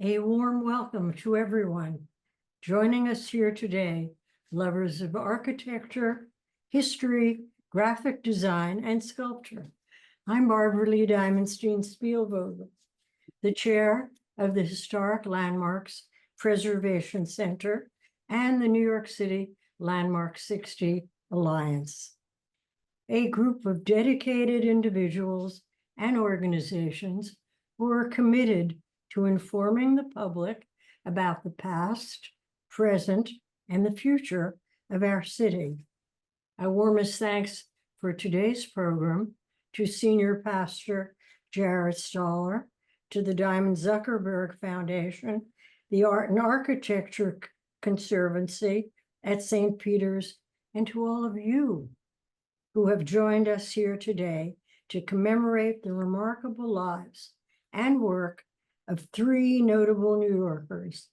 A warm welcome to everyone joining us here today, lovers of architecture, history, graphic design, and sculpture. I'm Barbaralee Diamonstein-Spielvogel, the chair of the Historic Landmarks Preservation Center and the New York City Landmark 60 Alliance, a group of dedicated individuals and organizations who are committed to informing the public about the past, present, and the future of our city. Our warmest thanks for today's program to Senior Pastor Jared Stahler, to the Diamond Zuckerberg Foundation, the Art and Architecture Conservancy at St. Peter's, and to all of you who have joined us here today to commemorate the remarkable lives and work of three notable New Yorkers,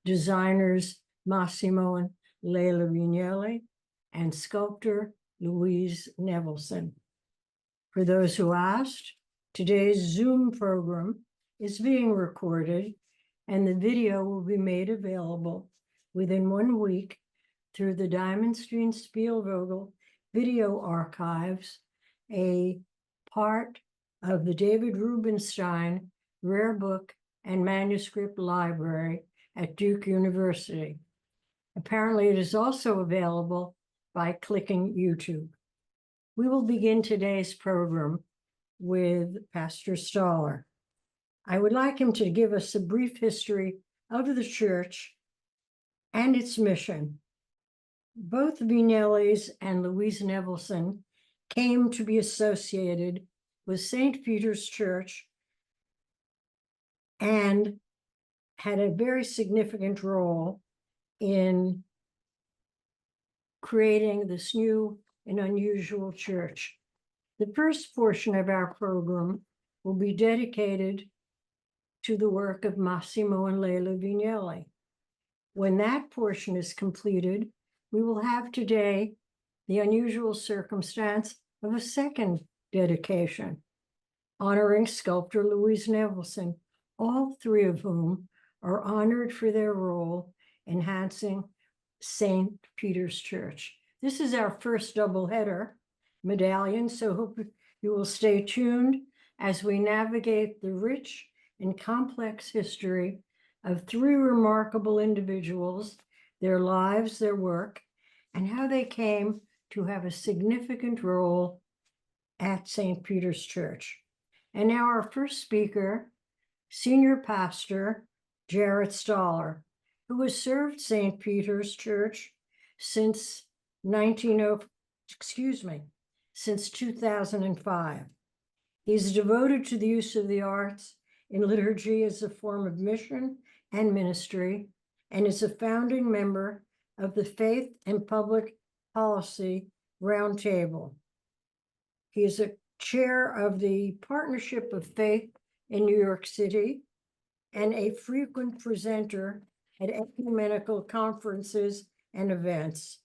designers Massimo and Lella Vignelli and sculptor Louise Nevelson. For those who asked, today's Zoom program is being recorded and the video will be made available within 1 week through the Diamonstein-Spielvogel Video Archives, a part of the David Rubenstein Rare Book and Manuscript Library at Duke University. Apparently, it is also available by clicking YouTube. We will begin today's program with Pastor Stahler. I would like him to give us a brief history of the church and its mission. Both Vignellis and Louise Nevelson came to be associated with St. Peter's Church and had a very significant role in creating this new and unusual church. The first portion of our program will be dedicated to the work of Massimo and Lella Vignelli. When that portion is completed, we will have today the unusual circumstance of a second dedication, honoring sculptor Louise Nevelson, all three of whom are honored for their role enhancing St. Peter's Church. This is our first doubleheader, Medallion, so hope you will stay tuned as we navigate the rich and complex history of three remarkable individuals, their lives, their work, and how they came to have a significant role at St. Peter's Church. And now our first speaker, Senior Pastor Jared Stahler, who has served St. Peter's Church since 2005. He's devoted to the use of the arts in liturgy as a form of mission and ministry, and is a founding member of the Faith and Public Policy Roundtable. He is a chair of the Partnership of Faith in New York City and a frequent presenter at ecumenical conferences and events.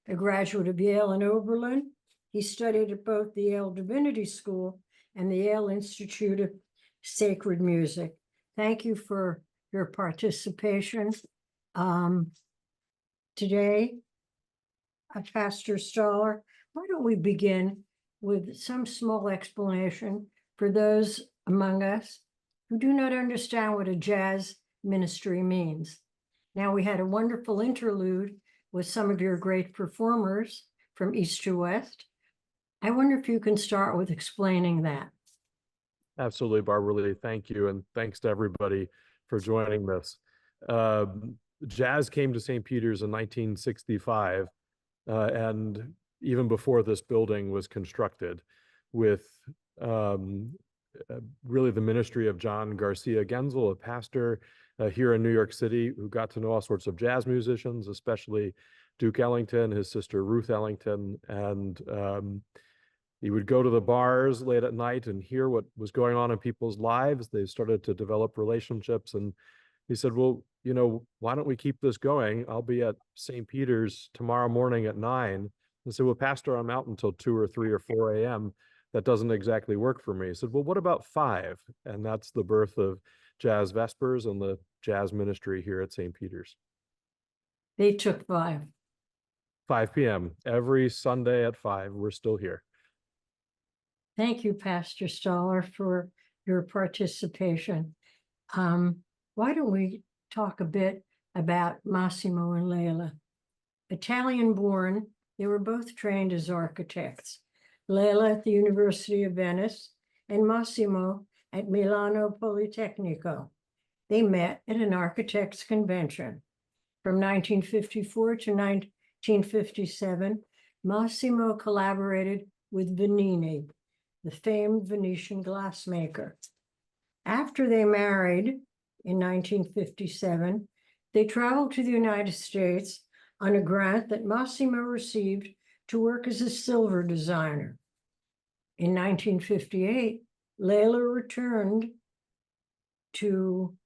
A graduate of Yale and Oberlin, he studied at both the Yale Divinity School and the Yale Institute of Sacred Music. Thank you for your participation today. Pastor Stahler, why don't we begin with some small explanation for those among us who do not understand what a jazz ministry means. Now, we had a wonderful interlude with some of your great performers from east to west. I wonder if you can start with explaining that. Absolutely, Barbaralee. Thank you. And thanks to everybody for joining this. Jazz came to St. Peter's in 1965. And even before this building was constructed, with really the ministry of John Garcia Genzel, a pastor here in New York City, who got to know all sorts of jazz musicians, especially Duke Ellington, his sister Ruth Ellington, and he would go to the bars late at night and hear what was going on in people's lives. They started to develop relationships, and he said, well, you know, why don't we keep this going? I'll be at St. Peter's tomorrow morning at 9. I said, well, Pastor, I'm out until 2 or 3 or 4 a.m. That doesn't exactly work for me. He said, well, what about 5? And that's the birth of Jazz Vespers and the jazz ministry here at St. Peter's. They took 5. 5 p.m. every Sunday at 5. We're still here. Thank you, Pastor Stahler, for your participation. Why don't we talk a bit about Massimo and Lella? Italian-born, they were both trained as architects. Lella at the University of Venice and Massimo at Milano Politecnico. They met at an architects' convention. From 1954 to 1957, Massimo collaborated with Venini, the famed Venetian glassmaker. After they married in 1957, they traveled to the United States on a grant that Massimo received to work as a silver designer. In 1958, Lella returned to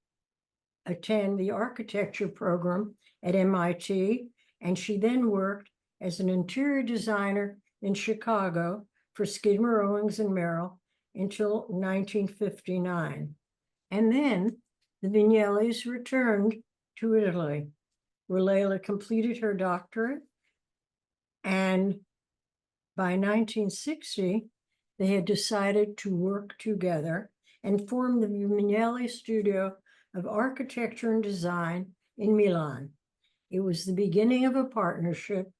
attend the architecture program at MIT, and she then worked as an interior designer in Chicago for Skidmore, Owings and Merrill until 1959. And then the Vignellis returned to Italy, where Lella completed her doctorate. And by 1960, they had decided to work together and form the Vignelli Studio of Architecture and Design in Milan. It was the beginning of a partnership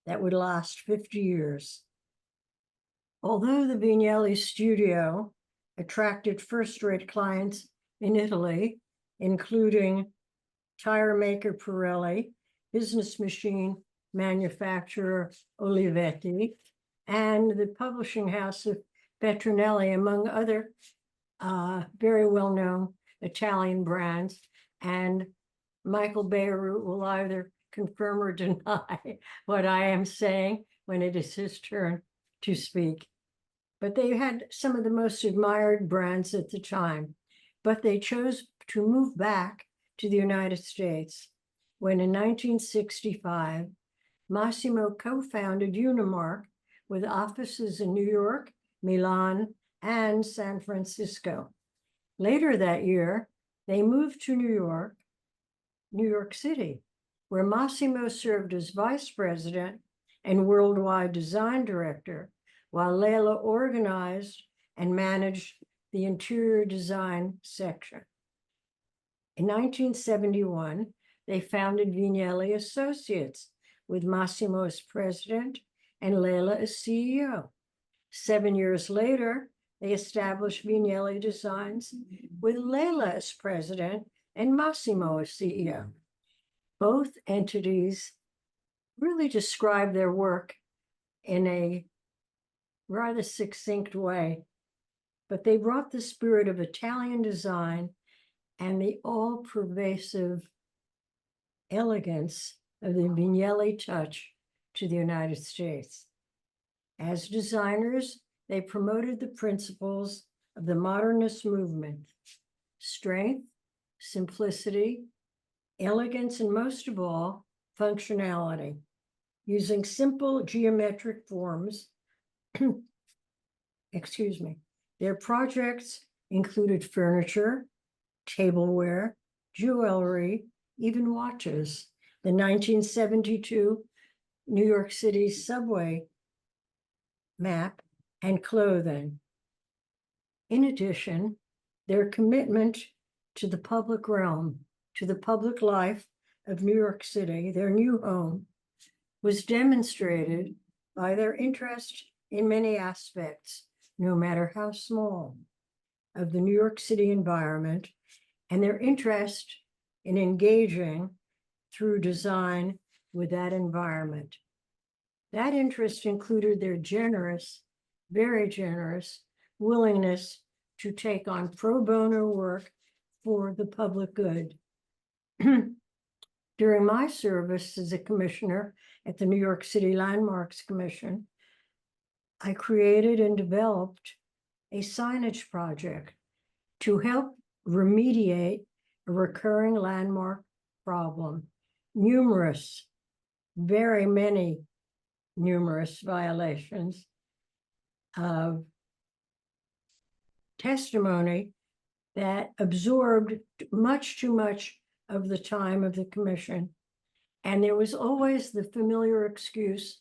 that would last 50 years. Although the Vignelli Studio attracted first-rate clients in Italy, including tire maker Pirelli, business machine manufacturer Olivetti, and the publishing house of Petronelli, among other very well-known Italian brands. And Michael Bierut will either confirm or deny what I am saying when it is his turn to speak. But they had some of the most admired brands at the time, but they chose to move back to the United States when in 1965, Massimo co-founded Unimark with offices in New York, Milan, and San Francisco. Later that year, they moved to New York City, where Massimo served as vice president and worldwide design director, while Lella organized and managed the interior design section. In 1971, they founded Vignelli Associates with Massimo as president and Lella as CEO. 7 years later, they established Vignelli Designs with Lella as president and Massimo as CEO. Both entities really describe their work in a rather succinct way, but they brought the spirit of Italian design and the all-pervasive elegance of the Vignelli touch to the United States. As designers, they promoted the principles of the modernist movement: strength, simplicity, elegance, and most of all, functionality. Using simple geometric forms, excuse me, their projects included furniture, tableware, jewelry, even watches. The 1972 New York City subway map and clothing. In addition, their commitment to the public realm, to the public life of New York City, their new home, was demonstrated by their interest in many aspects, no matter how small, of the New York City environment, and their interest in engaging through design with that environment. That interest included their generous, very generous willingness to take on pro bono work for the public good. During my service as a commissioner at the New York City Landmarks Commission, I created and developed a signage project to help remediate a recurring landmark problem. Very many numerous violations of testimony that absorbed much too much of the time of the commission. And there was always the familiar excuse,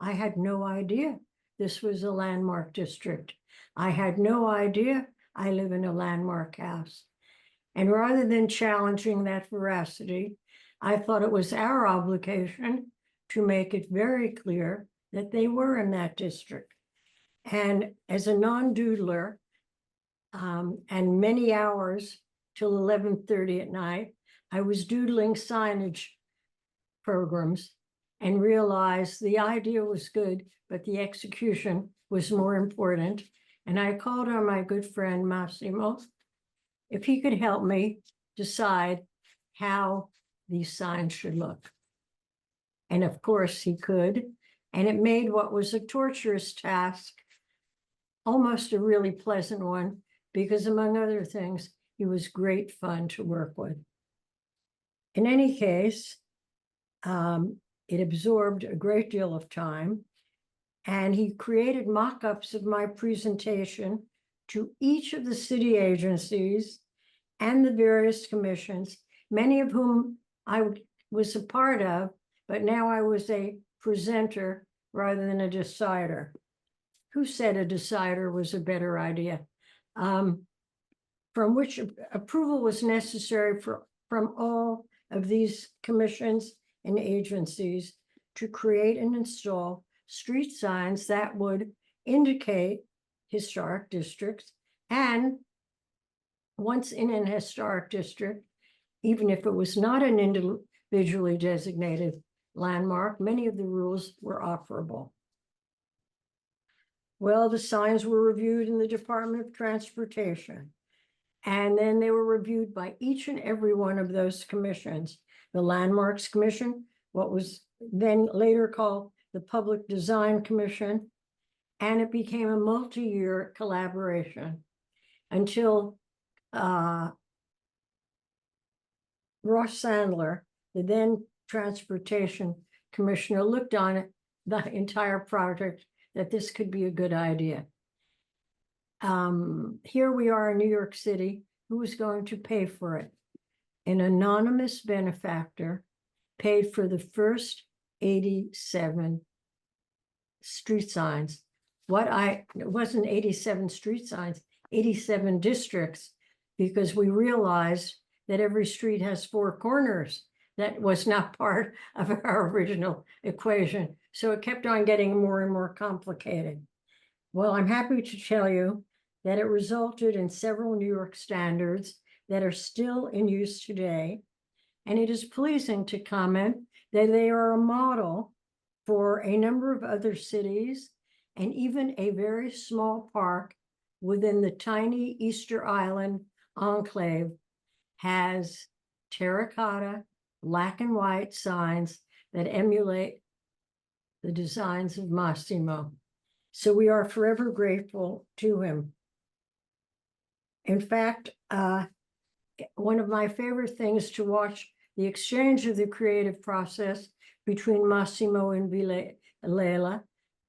I had no idea this was a landmark district. I had no idea I live in a landmark house. And rather than challenging that veracity, I thought it was our obligation to make it very clear that they were in that district. And as a non-doodler, and many hours till 11:30 at night, I was doodling signage programs and realized the idea was good, but the execution was more important. And I called on my good friend Massimo if he could help me decide how these signs should look. And of course he could. And it made what was a torturous task almost a really pleasant one, because among other things, he was great fun to work with. In any case, it absorbed a great deal of time, and he created mock-ups of my presentation to each of the city agencies and the various commissions, many of whom I was a part of, but now I was a presenter rather than a decider. Who said a decider was a better idea? From which approval was necessary from all of these commissions and agencies to create and install street signs that would indicate historic districts. And once in an historic district, even if it was not an individually designated landmark, many of the rules were offerable. Well, the signs were reviewed in the Department of Transportation, and then they were reviewed by each and every one of those commissions. The Landmarks Commission, what was then later called the Public Design Commission, and it became a multi-year collaboration until Ross Sandler, the then Transportation Commissioner, looked on it, the entire project, that this could be a good idea. Here we are in New York City. Who was going to pay for it? An anonymous benefactor paid for the first 87 street signs. It wasn't 87 street signs, 87 districts, because we realized that every street has 4 corners. That was not part of our original equation. So it kept on getting more and more complicated. Well, I'm happy to tell you that it resulted in several New York standards that are still in use today. And it is pleasing to comment that they are a model for a number of other cities and even a very small park within the tiny Easter Island enclave has terracotta, black and white signs that emulate the designs of Massimo. So we are forever grateful to him. In fact, one of my favorite things to watch the exchange of the creative process between Massimo and Lella.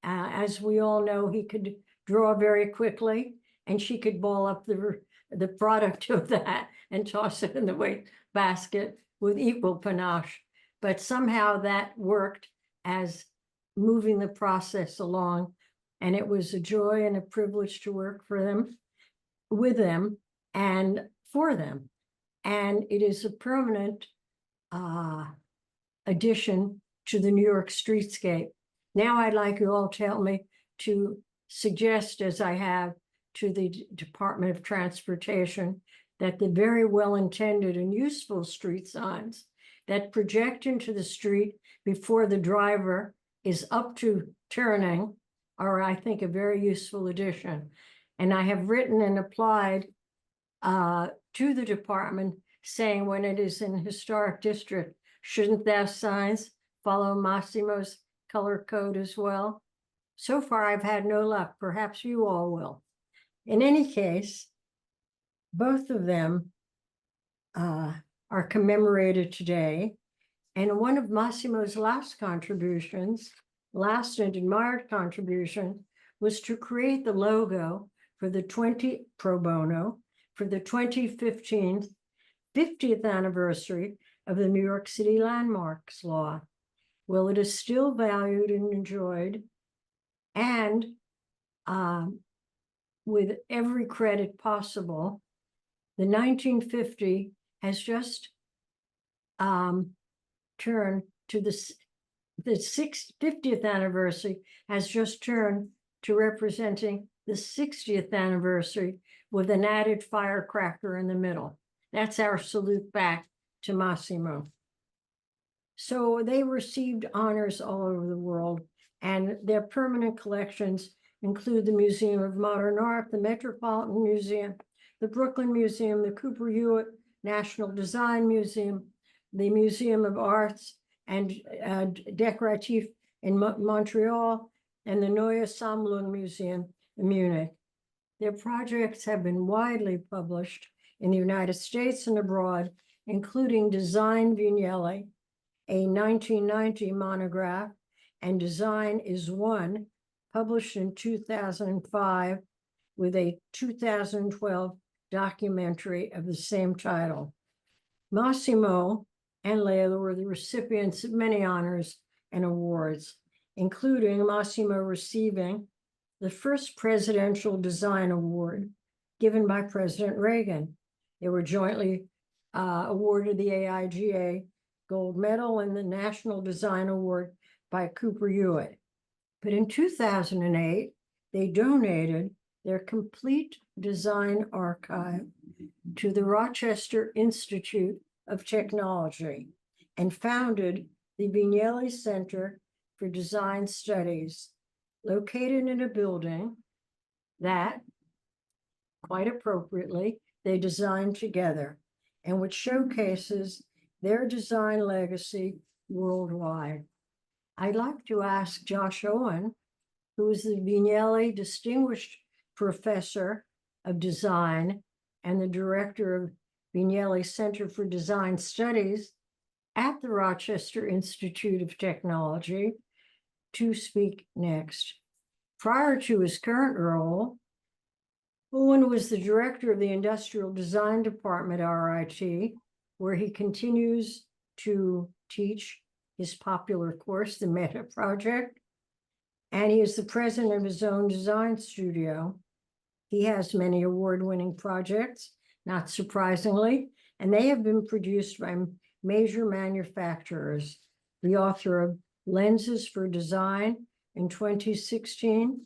As we all know, he could draw very quickly, and she could ball up the product of that and toss it in the waste basket with equal panache. But somehow that worked as moving the process along, and it was a joy and a privilege to work for them, with them, and for them. And it is a permanent addition to the New York streetscape. Now I'd like you all to help me to suggest, as I have to the Department of Transportation, that the very well-intended and useful street signs that project into the street before the driver is up to turning are, I think, a very useful addition. And I have written and applied to the department saying, when it is in historic district, shouldn't those signs follow Massimo's color code as well? So far, I've had no luck. Perhaps you all will. In any case, both of them are commemorated today. And one of Massimo's last contributions, last and admired contribution, was to create the logo for the pro bono, for the 2015 50th anniversary of the New York City Landmarks Law. Well, it is still valued and enjoyed, and with every credit possible. The 1950 has just turned to the 50th anniversary has just turned to representing the 60th anniversary with an added firecracker in the middle. That's our salute back to Massimo. So they received honors all over the world, and their permanent collections include the Museum of Modern Art, the Metropolitan Museum, the Brooklyn Museum, the Cooper Hewitt National Design Museum, the Museum of Arts and Decoratif in Montreal, and the Neue Sammlung Museum in Munich. Their projects have been widely published in the United States and abroad, including Design Vignelli, a 1990 monograph, and Design is One, published in 2005, with a 2012 documentary of the same title. Massimo and Lella were the recipients of many honors and awards, including Massimo receiving the first Presidential Design Award given by President Reagan. They were jointly awarded the AIGA Gold Medal and the National Design Award by Cooper Hewitt. But in 2008, they donated their complete design archive to the Rochester Institute of Technology and founded the Vignelli Center for Design Studies, located in a building that, quite appropriately, they designed together, and which showcases their design legacy worldwide. I'd like to ask Josh Owen, who is the Vignelli Distinguished Professor of Design and the Director of Vignelli Center for Design Studies at the Rochester Institute of Technology, to speak next. Prior to his current role, Owen was the Director of the Industrial Design Department at RIT, where he continues to teach his popular course, the Meta Project, and he is the president of his own design studio. He has many award-winning projects, not surprisingly, and they have been produced by major manufacturers. The author of Lenses for Design in 2016,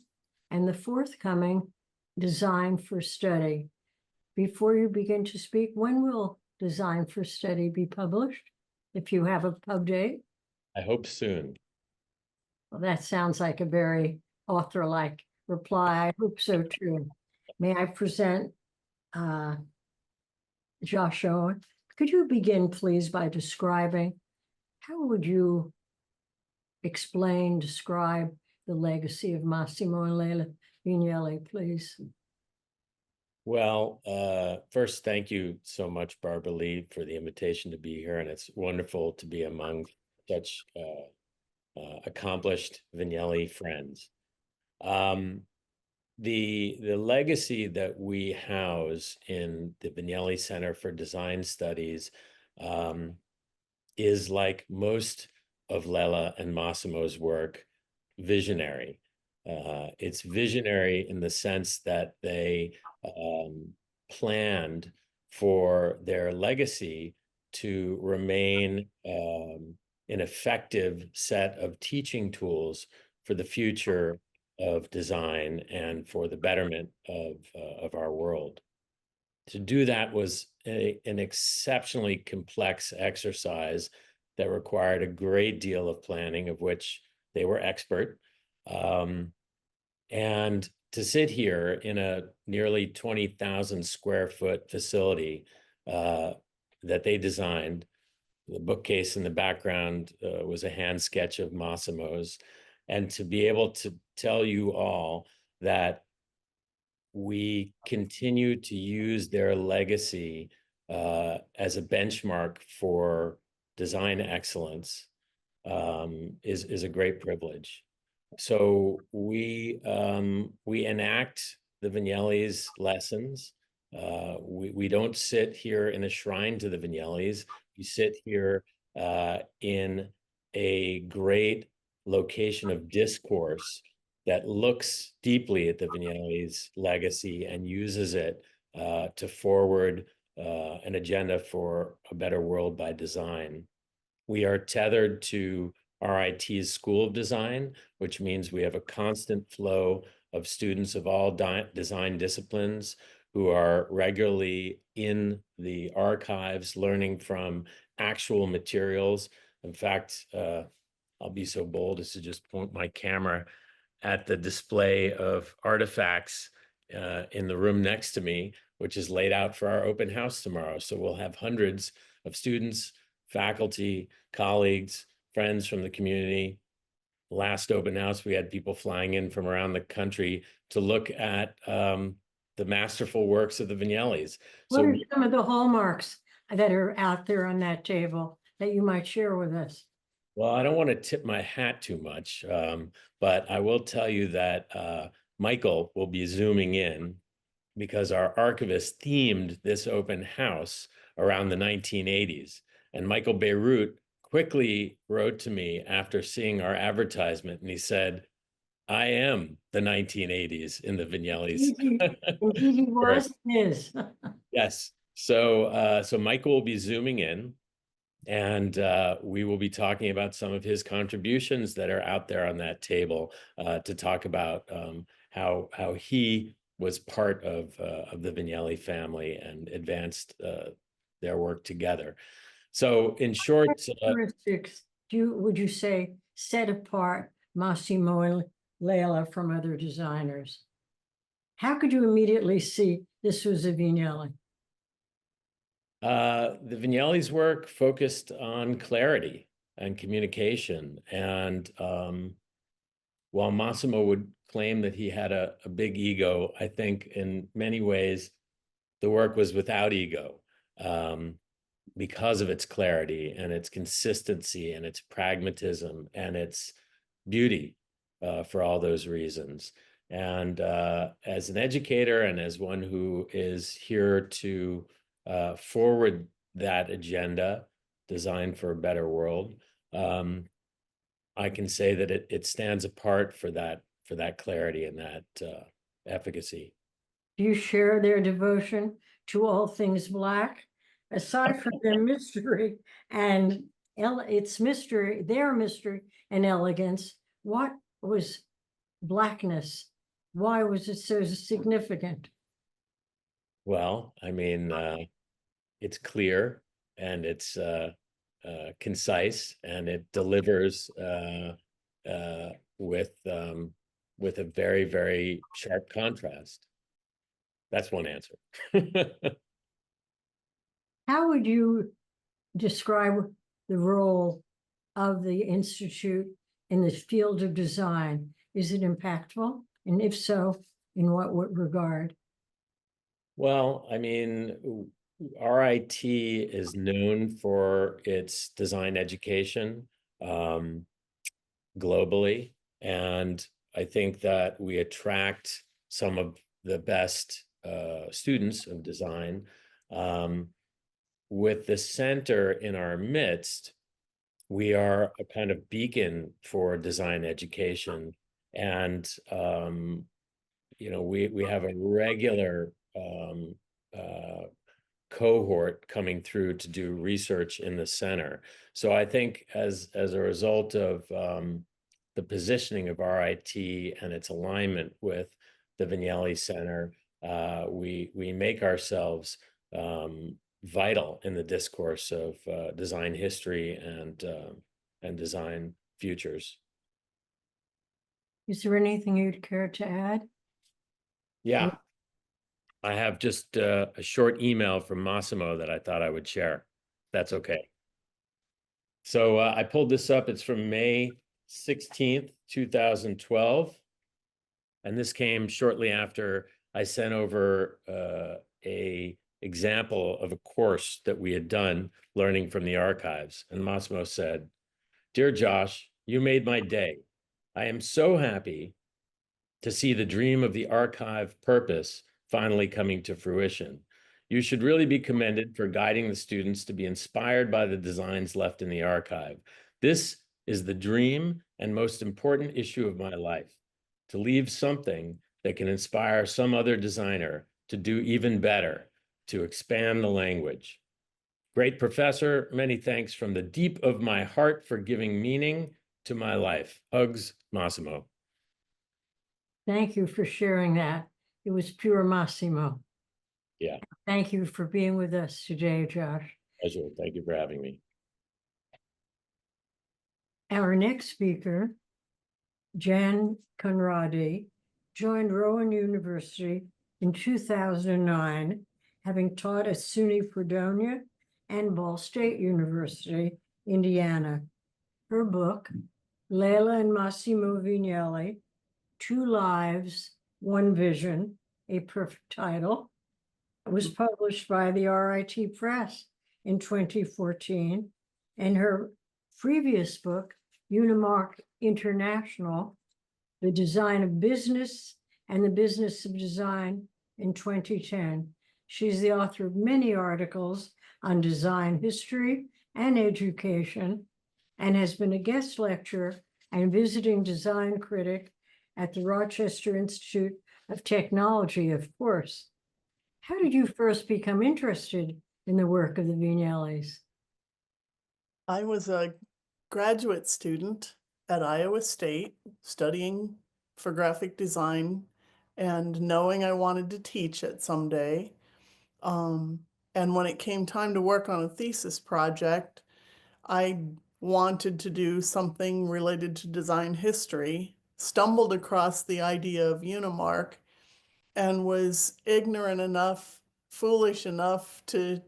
and the forthcoming Design for Study. Before you begin to speak, when will Design for Study be published, if you have a pub date? I hope soon. Well, that sounds like a very author-like reply. I hope so too. May I present Josh Owen? Could you begin, please, by describing, how would you describe the legacy of Massimo and Lella Vignelli, please? Well, first, thank you so much, Barbaralee, for the invitation to be here. And it's wonderful to be among such accomplished Vignelli friends. The legacy that we house in the Vignelli Center for Design Studies is, like most of Lella and Massimo's work, visionary. It's visionary in the sense that they planned for their legacy to remain an effective set of teaching tools for the future of design and for the betterment of our world. To do that was an exceptionally complex exercise that required a great deal of planning, of which they were expert. And to sit here in a nearly 20,000 square foot facility that they designed, the bookcase in the background was a hand sketch of Massimo's, and to be able to tell you all that we continue to use their legacy as a benchmark for design excellence is a great privilege. So we enact the Vignelli's lessons We don't sit here in a shrine to the Vignellis. We sit here in a great location of discourse that looks deeply at the Vignellis' legacy and uses it to forward an agenda for a better world by design. We are tethered to RIT's School of Design, which means we have a constant flow of students of all design disciplines who are regularly in the archives, learning from actual materials. In fact, I'll be so bold as to just point my camera at the display of artifacts in the room next to me, which is laid out for our open house tomorrow. So we'll have hundreds of students, faculty, colleagues, friends from the community. Last open house, we had people flying in from around the country to look at the masterful works of the Vignellis. What are some of the hallmarks that are out there on that table that you might share with us? Well, I don't want to tip my hat too much, but I will tell you that Michael will be zooming in because our archivist themed this open house around the 1980s. And Michael Bierut quickly wrote to me after seeing our advertisement, and he said, I am the 1980s in the Vignellis. Indeed he was, is. Yes. So Michael will be zooming in, and we will be talking about some of his contributions that are out there on that table to talk about how he was part of the Vignelli family and advanced their work together. So in short, characteristics would you say set apart Massimo and Lella from other designers? How could you immediately see this was a Vignelli? The Vignelli's work focused on clarity and communication. And while Massimo would claim that he had a big ego, I think in many ways the work was without ego because of its clarity and its consistency and its pragmatism and its beauty for all those reasons. And as an educator and as one who is here to forward that agenda, design for a better world, I can say that it stands apart for that clarity and that efficacy. Do you share their devotion to all things Black? Aside from their mystery and its mystery, their mystery and elegance, what was Blackness? Why was it so significant? Well, I mean, it's clear and it's concise, and it delivers with a very, very sharp contrast. That's one answer. How would you describe the role of the Institute in the field of design? Is it impactful? And if so, in what regard? Well, I mean, RIT is known for its design education globally. And I think that we attract some of the best students of design. With the center in our midst, we are a kind of beacon for design education. And, we have a regular cohort coming through to do research in the center. So I think as a result of the positioning of RIT and its alignment with the Vignelli Center, we make ourselves vital in the discourse of design history and design futures. Is there anything you'd care to add? Yeah, I have just a short email from Massimo that I thought I would share. That's okay. So I pulled this up. It's from May 16th, 2012. And this came shortly after I sent over a example of a course that we had done learning from the archives. And Massimo said, "Dear Josh, you made my day. I am so happy to see the dream of the archive purpose finally coming to fruition. You should really be commended for guiding the students to be inspired by the designs left in the archive. This is the dream and most important issue of my life, to leave something that can inspire some other designer to do even better, to expand the language. Great professor, many thanks from the deep of my heart for giving meaning to my life. Hugs, Massimo. Thank you for sharing that. It was pure Massimo. Yeah, Thank you for being with us today, Josh. pleasure. Thank you for having me. Our next speaker, Jan Conradi, joined Rowan University in 2009, having taught at SUNY Fredonia and Ball State University, Indiana. Her book, Lella and Massimo Vignelli, Two Lives, One Vision, a perfect title, was published by the RIT Press in 2014, and her previous book, Unimark International, The Design of Business and the Business of Design, in 2010. She's the author of many articles on design history and education, and has been a guest lecturer and visiting design critic at the Rochester Institute of Technology, of course. How did you first become interested in the work of the Vignellis? I was a graduate student at Iowa State studying for graphic design and knowing I wanted to teach it someday. And when it came time to work on a thesis project, I wanted to do something related to design history, stumbled across the idea of Unimark, and was ignorant enough, foolish enough to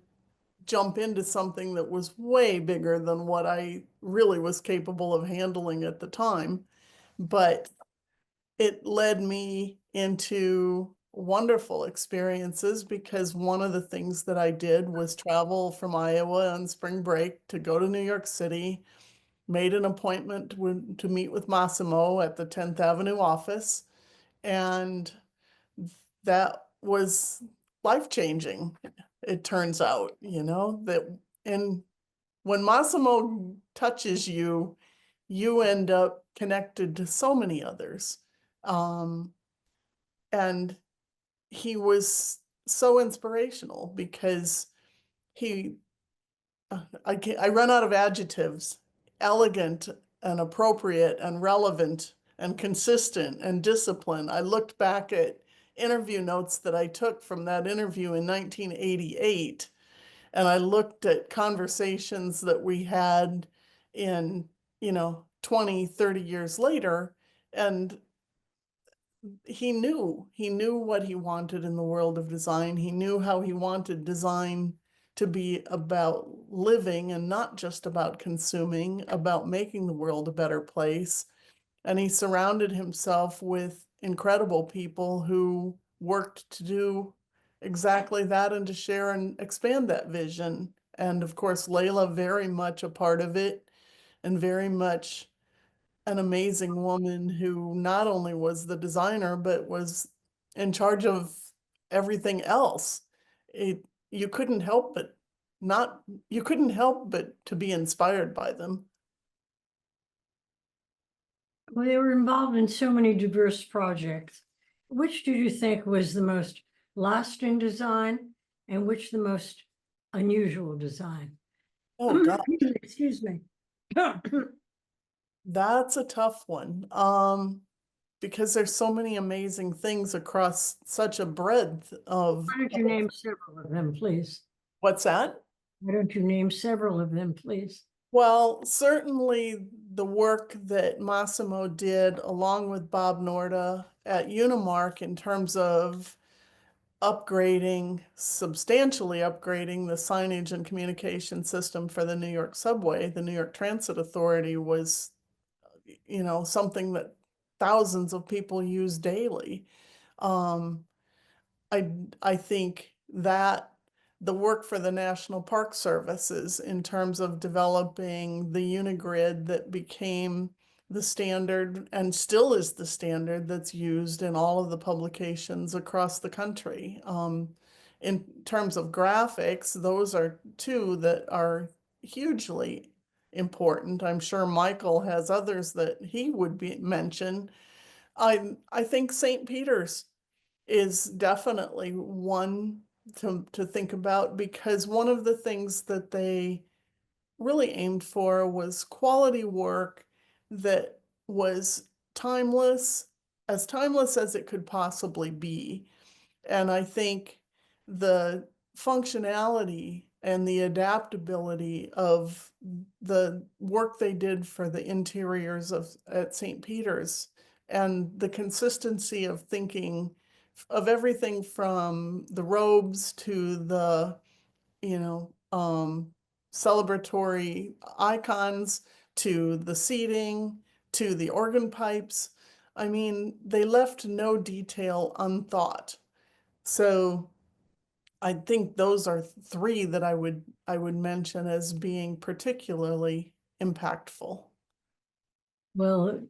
jump into something that was way bigger than what I really was capable of handling at the time. But it led me into wonderful experiences, because one of the things that I did was travel from Iowa on spring break to go to New York City, made an appointment to meet with Massimo at the 10th Avenue office, and that was life-changing. It turns out, and when Massimo touches you, you end up connected to so many others. And he was so inspirational because I run out of adjectives: elegant and appropriate and relevant and consistent and disciplined. I looked back at interview notes that I took from that interview in 1988, and I looked at conversations that we had in 20, 30 years later, and he knew what he wanted in the world of design. He knew how he wanted design to be about living and not just about consuming, about making the world a better place. And he surrounded himself with incredible people who worked to do exactly that and to share and expand that vision. And of course, Lella, very much a part of it, and very much an amazing woman who not only was the designer, but was in charge of everything else. You couldn't help but to be inspired by them. Well, they were involved in so many diverse projects. Which did you think was the most lasting design, and which the most unusual design? Oh, God. Excuse me. That's a tough one. Because there's so many amazing things across such a breadth of. Why don't you name several of them, please? What's that? Why don't you name several of them, please? Well, certainly the work that Massimo did along with Bob Norda at Unimark in terms of substantially upgrading the signage and communication system for the New York subway, the New York Transit Authority, was, something that thousands of people use daily. I think that the work for the National Park Services in terms of developing the unigrid that became the standard and still is the standard that's used in all of the publications across the country. In terms of graphics, those are two that are hugely important. I'm sure Michael has others that he would mention. I think St. Peter's is definitely one to think about, because one of the things that they really aimed for was quality work that was timeless as it could possibly be. And I think the functionality and the adaptability of the work they did for the interiors at St. Peter's, and the consistency of thinking of everything from the robes to the, celebratory icons, to the seating, to the organ pipes. I mean, they left no detail unthought. So I think those are three that I would mention as being particularly impactful. Well,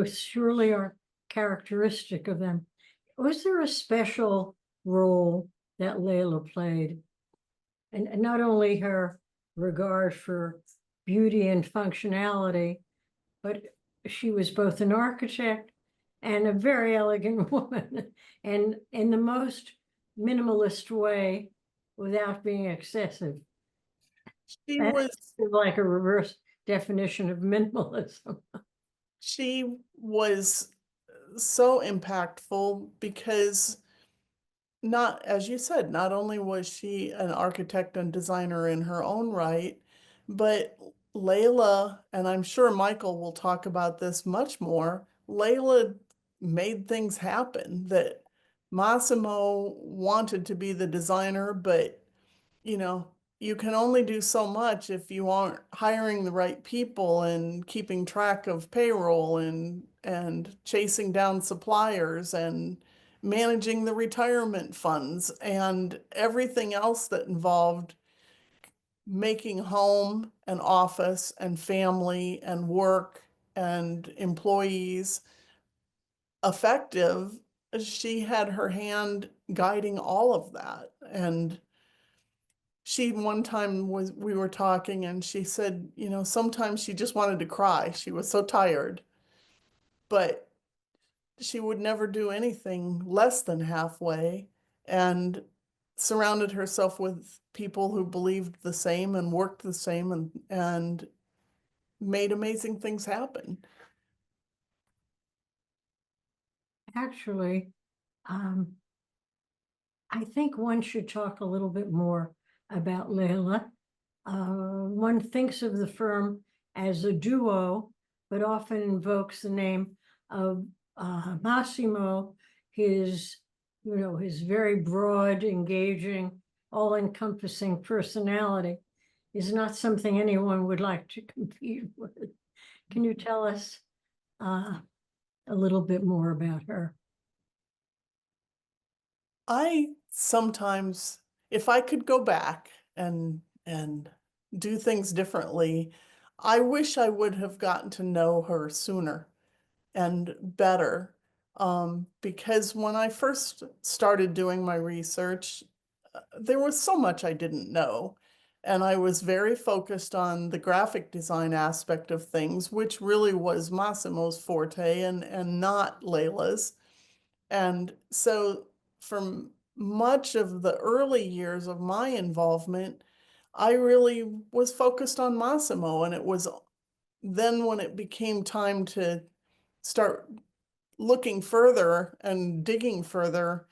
surely are characteristic of them. Was there a special role that Lella played? And not only her regard for beauty and functionality, but she was both an architect and a very elegant woman, and in the most minimalist way without being excessive. She That's was like a reverse definition of minimalism. she was so impactful because, not, as you said, not only was she an architect and designer in her own right, but Lella, and I'm sure Michael will talk about this much more, Lella made things happen that Massimo wanted to be the designer, but you know, you can only do so much if you aren't hiring the right people and keeping track of payroll and chasing down suppliers and managing the retirement funds and everything else that involved making home and office and family and work and employees effective. She had her hand guiding all of that. And she one time we were talking and she said, sometimes she just wanted to cry. She was so tired, but she would never do anything less than halfway, and surrounded herself with people who believed the same and worked the same and made amazing things happen. Actually, I think one should talk a little bit more about Lella. One thinks of the firm as a duo, but often invokes the name of Massimo, his very broad, engaging, all-encompassing personality is not something anyone would like to compete with. Can you tell us a little bit more about her? I sometimes, if I could go back and do things differently, I wish I would have gotten to know her sooner and better. Because when I first started doing my research, there was so much I didn't know. And I was very focused on the graphic design aspect of things, which really was Massimo's forte and not Lella's. And so from much of the early years of my involvement, I really was focused on Massimo. And it was then when it became time to start looking further and digging further,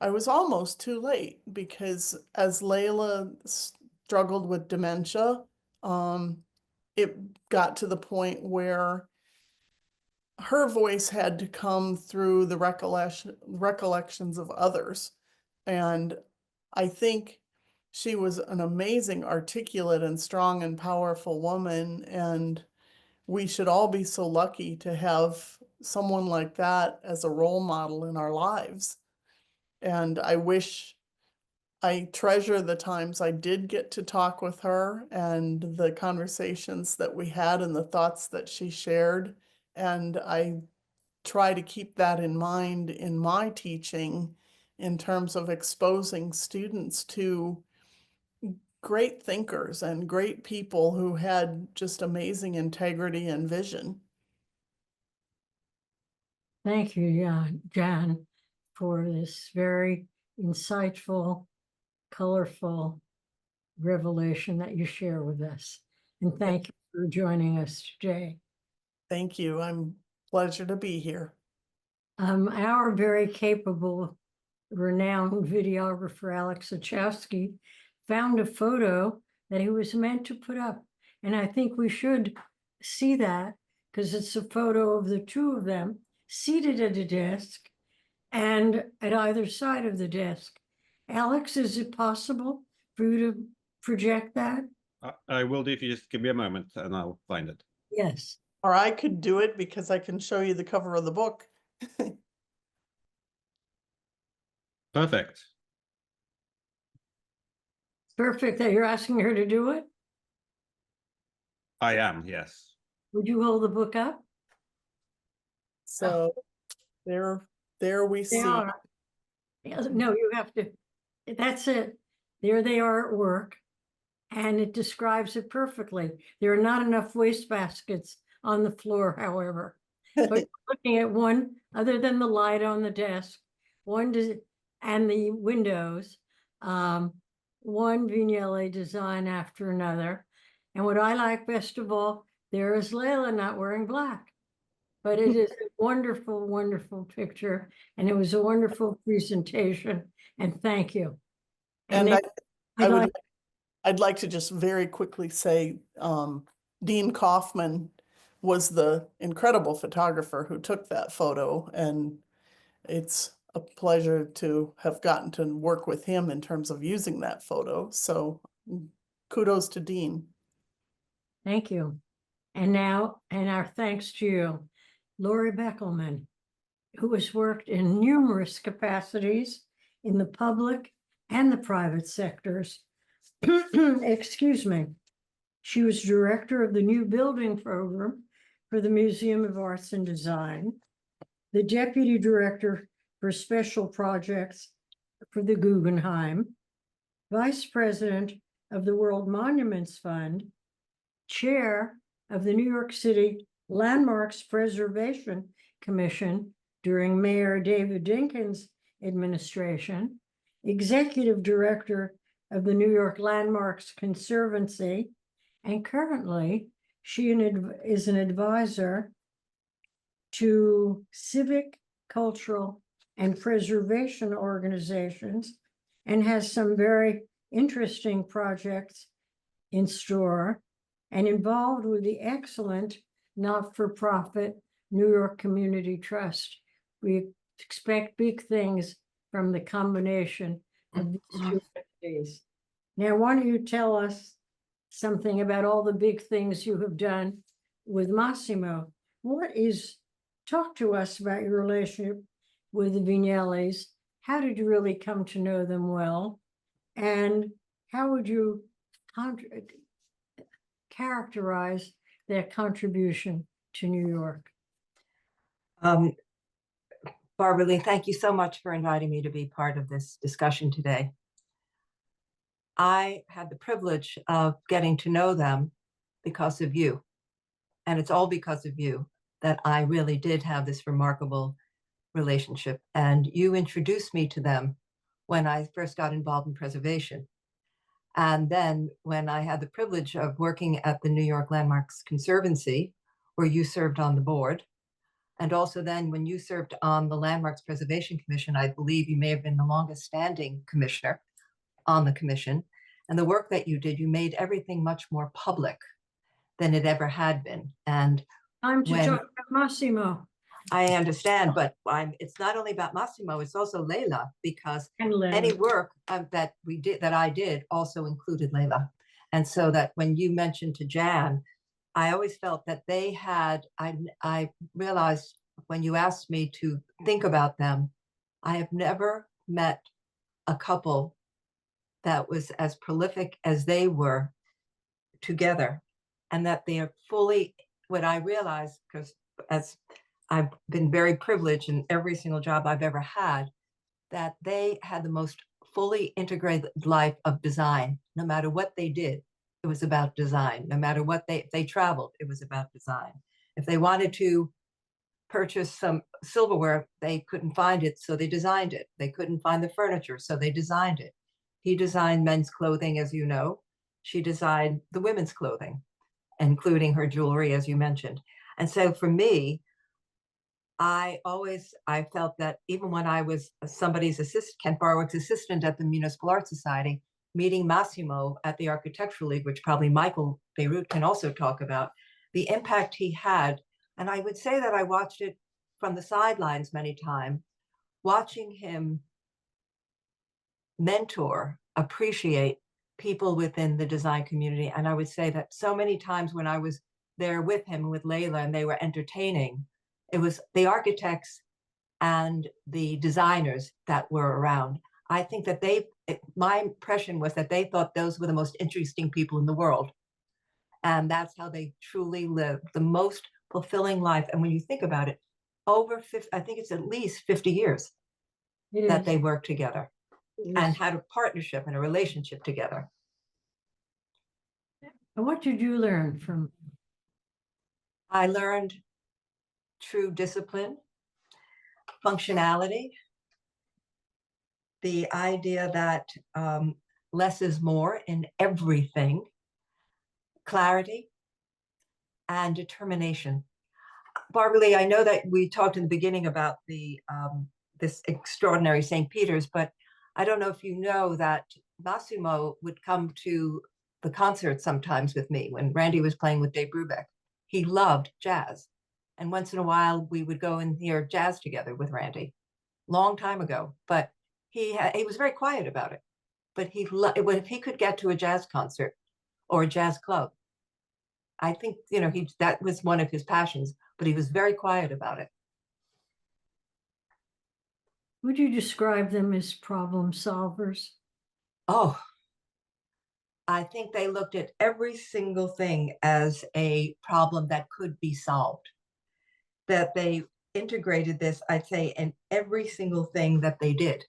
I was almost too late, because as Lella struggled with dementia, it got to the point where her voice had to come through the recollections of others. And I think she was an amazing, articulate and strong and powerful woman. And we should all be so lucky to have someone like that as a role model in our lives. And I treasure the times I did get to talk with her and the conversations that we had and the thoughts that she shared. And I try to keep that in mind in my teaching in terms of exposing students to great thinkers and great people who had just amazing integrity and vision. Thank you, Jan, for this very insightful, colorful revelation that you share with us. And thank you for joining us today. Thank you. I'm pleasure to be here. Our very capable, renowned videographer, Alex Wachowski, found a photo that he was meant to put up. And I think we should see that because it's a photo of the two of them seated at a desk and at either side of the desk. Alex, is it possible for you to project that? I will do if you just give me a moment and I'll find it. Yes. Or I could do it because I can show you the cover of the book. Perfect. Perfect that you're asking her to do it. I am, yes. Would you hold the book up? So there we They see. are. No, you have to. That's it. There they are at work. And it describes it perfectly. There are not enough wastebaskets on the floor, however. But you're looking at one, other than the light on the desk, and the windows, one Vignelli design after another. And what I like best of all, there is Lella not wearing black. But it is a wonderful, wonderful picture. And it was a wonderful presentation. And thank you. And then I'd like to just very quickly say, Dean Kaufman was the incredible photographer who took that photo, and it's a pleasure to have gotten to work with him in terms of using that photo. So kudos to Dean. Thank you. And now, and our thanks to you, Laurie Beckelman, who has worked in numerous capacities in the public and the private sectors. Excuse me. She was director of the new building program for the Museum of Arts and Design, the deputy director for special projects for the Guggenheim, vice president of the World Monuments Fund, chair of the New York City Landmarks Preservation Commission during Mayor David Dinkins' administration, executive director of the New York Landmarks Conservancy, and currently she is an advisor to civic, cultural, and preservation organizations and has some very interesting projects in store and involved with the excellent not-for-profit New York Community Trust. We expect big things from the combination of these two entities. Now, why don't you tell us something about all the big things you have done with Massimo? Talk to us about your relationship with the Vignellis. How did you really come to know them well? And how would you characterize their contribution to New York? Barbaralee, thank you so much for inviting me to be part of this discussion today. I had the privilege of getting to know them because of you. And it's all because of you that I really did have this remarkable relationship. And you introduced me to them when I first got involved in preservation. And then when I had the privilege of working at the New York Landmarks Conservancy, where you served on the board, and also then when you served on the Landmarks Preservation Commission, I believe you may have been the longest standing commissioner on the commission. And the work that you did, you made everything much more public than it ever had been. And I'm to talk about Massimo. I understand, but it's not only about Massimo, it's also Lella, because any work that I did also included Lella. And so that when you mentioned to Jan, I always felt that they had, I realized when you asked me to think about them, I have never met a couple that was as prolific as they were together, and that they are fully, what I realized, because as I've been very privileged in every single job I've ever had, that they had the most fully integrated life of design. No matter what they did, it was about design. No matter what if they traveled, it was about design. If they wanted to purchase some silverware, they couldn't find it, so they designed it. They couldn't find the furniture, so they designed it. He designed men's clothing, as you know. She designed the women's clothing, including her jewelry, as you mentioned. And so for me, I felt that even when I was somebody's assistant, Kent Barwick's assistant at the Municipal Art Society, meeting Massimo at the Architectural League, which probably Michael Bierut can also talk about, the impact he had. And I would say that I watched it from the sidelines many times, watching him mentor, appreciate people within the design community. And I would say that so many times when I was there with him, with Lella, and they were entertaining, it was the architects and the designers that were around. I think that my impression was that they thought those were the most interesting people in the world. And that's how they truly lived the most fulfilling life. And when you think about it, over 50, I think it's at least 50 years that they worked together and had a partnership and a relationship together. And what did you learn from? I learned true discipline, functionality, the idea that less is more in everything, clarity, and determination. Barbaralee, I know that we talked in the beginning about this extraordinary St. Peter's, but I don't know if you know that Massimo would come to the concert sometimes with me when Randy was playing with Dave Brubeck. He loved jazz. And once in a while, we would go and hear jazz together with Randy. Long time ago, but he was very quiet about it. But if he could get to a jazz concert or a jazz club, I think, that was one of his passions, but he was very quiet about it. Would you describe them as problem solvers? Oh, I think they looked at every single thing as a problem that could be solved. That they integrated this, I'd say, in every single thing that they did,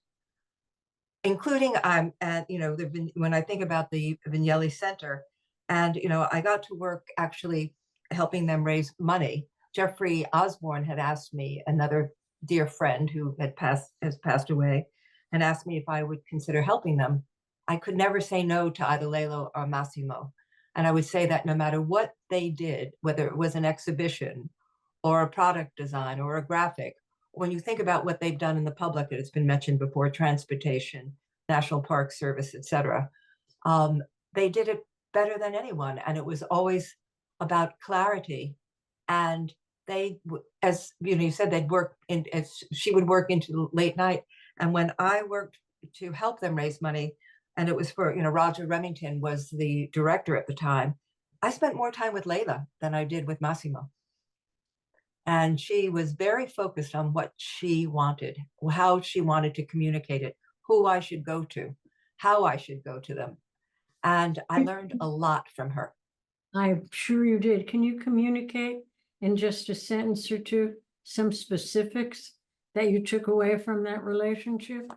including when I think about the Vignelli Center, and I got to work actually helping them raise money. Jeffrey Osborne had asked me, another dear friend who has passed away, and asked me if I would consider helping them. I could never say no to either Lella or Massimo. And I would say that no matter what they did, whether it was an exhibition or a product design or a graphic, when you think about what they've done in the public, it's been mentioned before, transportation, National Park Service, etc., they did it better than anyone. And it was always about clarity. And they, as you said, they'd work she would work into late night. And when I worked to help them raise money, and it was for, Roger Remington was the director at the time, I spent more time with Lella than I did with Massimo. And she was very focused on what she wanted, how she wanted to communicate it, who I should go to, how I should go to them. And I learned a lot from her. I'm sure you did. Can you communicate in just a sentence or two some specifics that you took away from that relationship?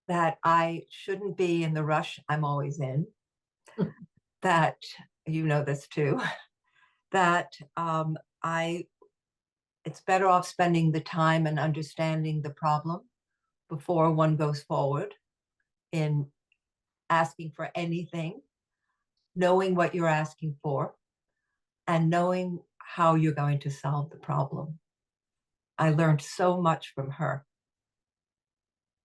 That I shouldn't be in the rush I'm always in. That, this too. That it's better off spending the time and understanding the problem before one goes forward in asking for anything, knowing what you're asking for, and knowing how you're going to solve the problem. I learned so much from her.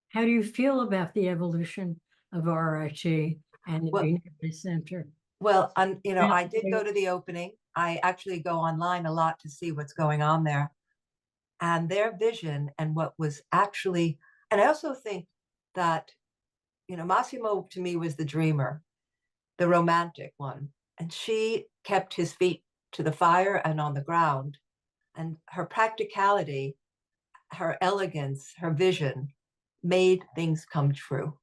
How do you feel about the evolution of RIT and the Vignelli Center? Well, I did go to the opening. I actually go online a lot to see what's going on there. And their vision and what was actually, and I also think that, Massimo to me was the dreamer, the romantic one. And she kept his feet to the fire and on the ground. And her practicality, her elegance, her vision made things come true.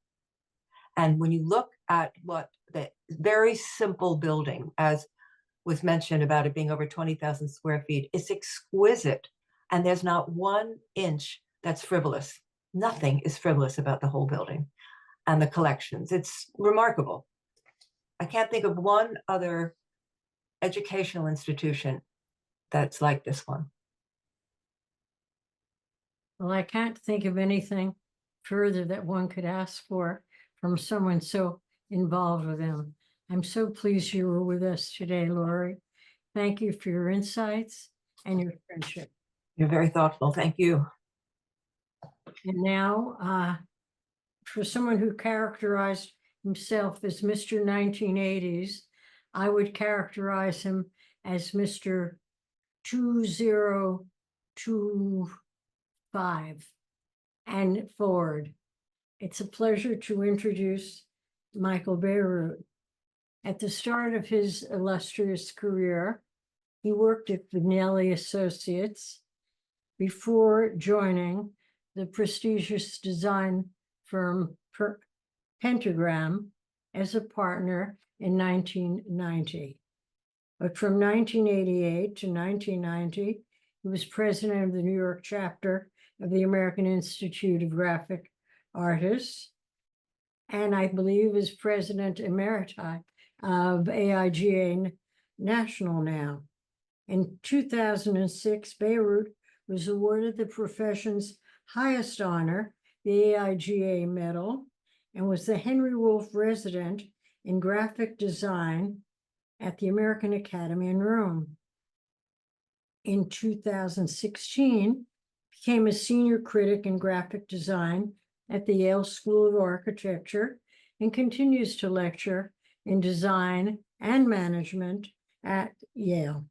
And when you look at what the very simple building, as was mentioned about it being over 20,000 square feet. It's exquisite. And there's not 1 inch that's frivolous. Nothing is frivolous about the whole building and the collections. It's remarkable. I can't think of one other educational institution that's like this one. Well, I can't think of anything further that one could ask for from someone so involved with them. I'm so pleased you were with us today, Laurie. Thank you for your insights and your friendship. You're very thoughtful. Thank you. And now, for someone who characterized himself as Mr. 1980s, I would characterize him as Mr. 2025 and forward. It's a pleasure to introduce Michael Bierut. At the start of his illustrious career, he worked at Vignelli Associates before joining the prestigious design firm Pentagram as a partner in 1990. But from 1988 to 1990, he was president of the New York chapter of the American Institute of Graphic Artists, and I believe is president emerita of AIGA National now. In 2006, Bierut was awarded the profession's highest honor, the AIGA Medal, and was the Henry Wolf Resident in Graphic Design at the American Academy in Rome. In 2016, became a senior critic in graphic design at the Yale School of Architecture and continues to lecture in design and management at Yale.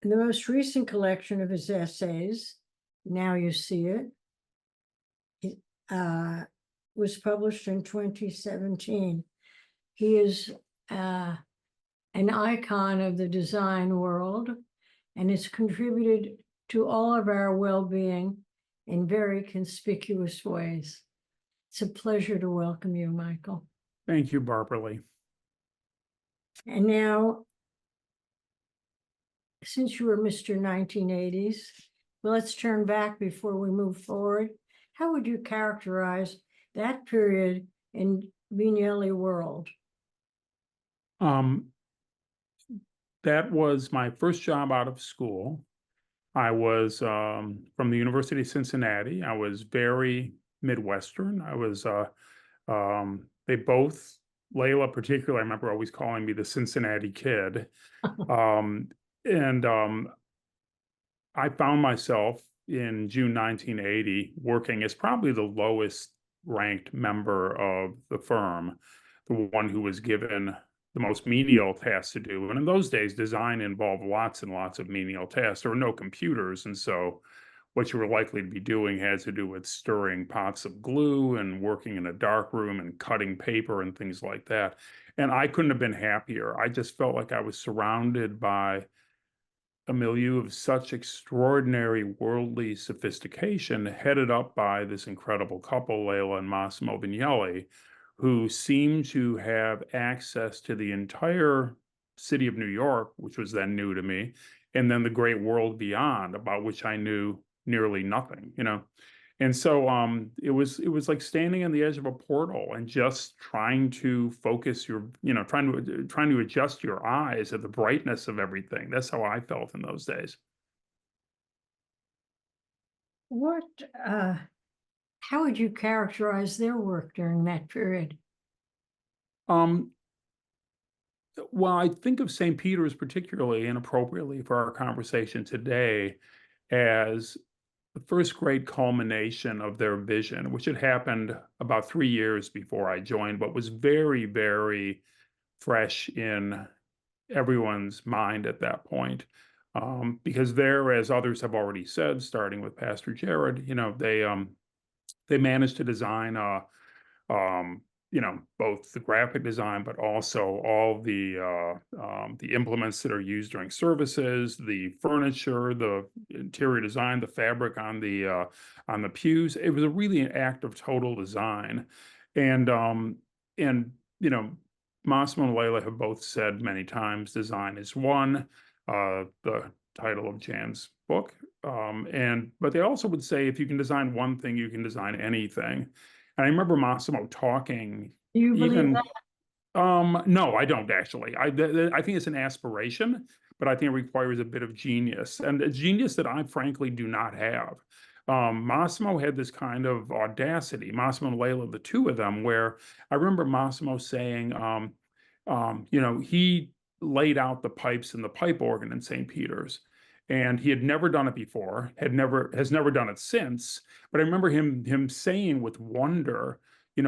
The most recent collection of his essays, Now You See It, was published in 2017. He is an icon of the design world and has contributed to all of our well-being in very conspicuous ways. It's a pleasure to welcome you, Michael. Thank you, Barbaralee. And now, since you were Mr. 1980s, well, let's turn back before we move forward. How would you characterize that period in Vignelli world? That was my first job out of school. I was from the University of Cincinnati. I was very Midwestern. I was, they both, Lella particularly, I remember always calling me the Cincinnati kid. I found myself in June 1980 working as probably the lowest ranked member of the firm, the one who was given the most menial tasks to do. And in those days, design involved lots and lots of menial tasks. There were no computers. And so what you were likely to be doing had to do with stirring pots of glue and working in a dark room and cutting paper and things like that. And I couldn't have been happier. I just felt like I was surrounded by a milieu of such extraordinary worldly sophistication, headed up by this incredible couple, Lella and Massimo Vignelli, who seemed to have access to the entire city of New York, which was then new to me, and then the great world beyond, about which I knew nearly nothing, you know. And so it was like standing on the edge of a portal and just trying to focus your, you know, trying to adjust your eyes at the brightness of everything. That's how I felt in those days. What, how would you characterize their work during that period? Well, I think of St. Peter's particularly inappropriately for our conversation today as the first great culmination of their vision, which had happened about 3 years before I joined, but was very, very fresh in everyone's mind at that point. Because there, as others have already said, starting with Pastor Jared, you know, they managed to design you know, both the graphic design, but also all the implements that are used during services, the furniture, the interior design, the fabric on the pews. It was really an act of total design, and you know, Massimo and Lella have both said many times, design is one, the title of Jan's book. But they also would say, if you can design one thing, you can design anything. And I remember Massimo talking, Do you believe even, that? no, I don't actually. I think it's an aspiration, but I think it requires a bit of genius, and a genius that I frankly do not have. Massimo had this kind of audacity, Massimo and Lella, the two of them, where I remember Massimo saying, he laid out the pipes in the pipe organ in St. Peter's, and he had never done it before, has never done it since. But I remember him saying with wonder,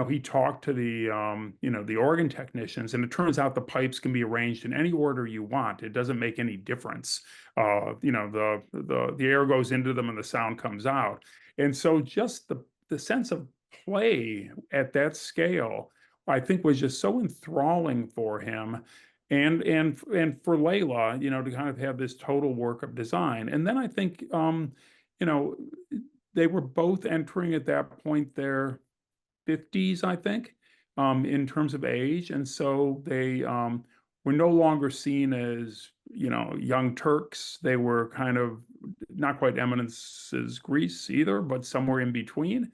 he talked to the organ technicians, and it turns out the pipes can be arranged in any order you want. It doesn't make any difference. The air goes into them and the sound comes out. And so just the sense of play at that scale, I think, was just so enthralling for him. And for Lella, to kind of have this total work of design. And then I think, they were both entering at that point their 50s, I think, in terms of age. And so they were no longer seen as, young Turks. They were kind of not quite eminences Greece either, but somewhere in between.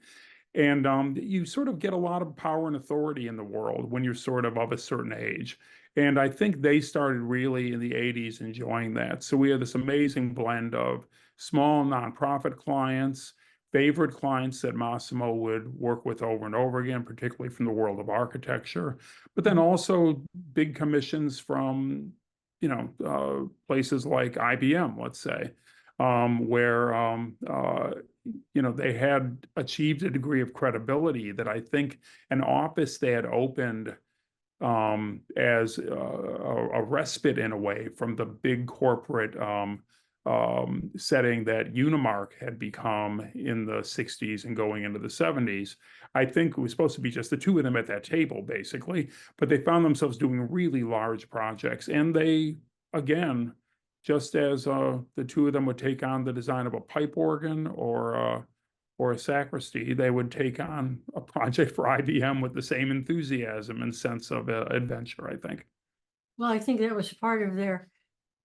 And you sort of get a lot of power and authority in the world when you're sort of a certain age. And I think they started really in the 80s enjoying that. So we have this amazing blend of small nonprofit clients, favorite clients that Massimo would work with over and over again, particularly from the world of architecture, but then also big commissions from, places like IBM, let's say, where, they had achieved a degree of credibility that I think an office they had opened as a respite in a way from the big corporate setting that Unimark had become in the 60s and going into the 70s. I think it was supposed to be just the two of them at that table, basically, but they found themselves doing really large projects. And they, again, just as the two of them would take on the design of a pipe organ or a sacristy, they would take on a project for IBM with the same enthusiasm and sense of adventure, I think. Well, I think that was part of their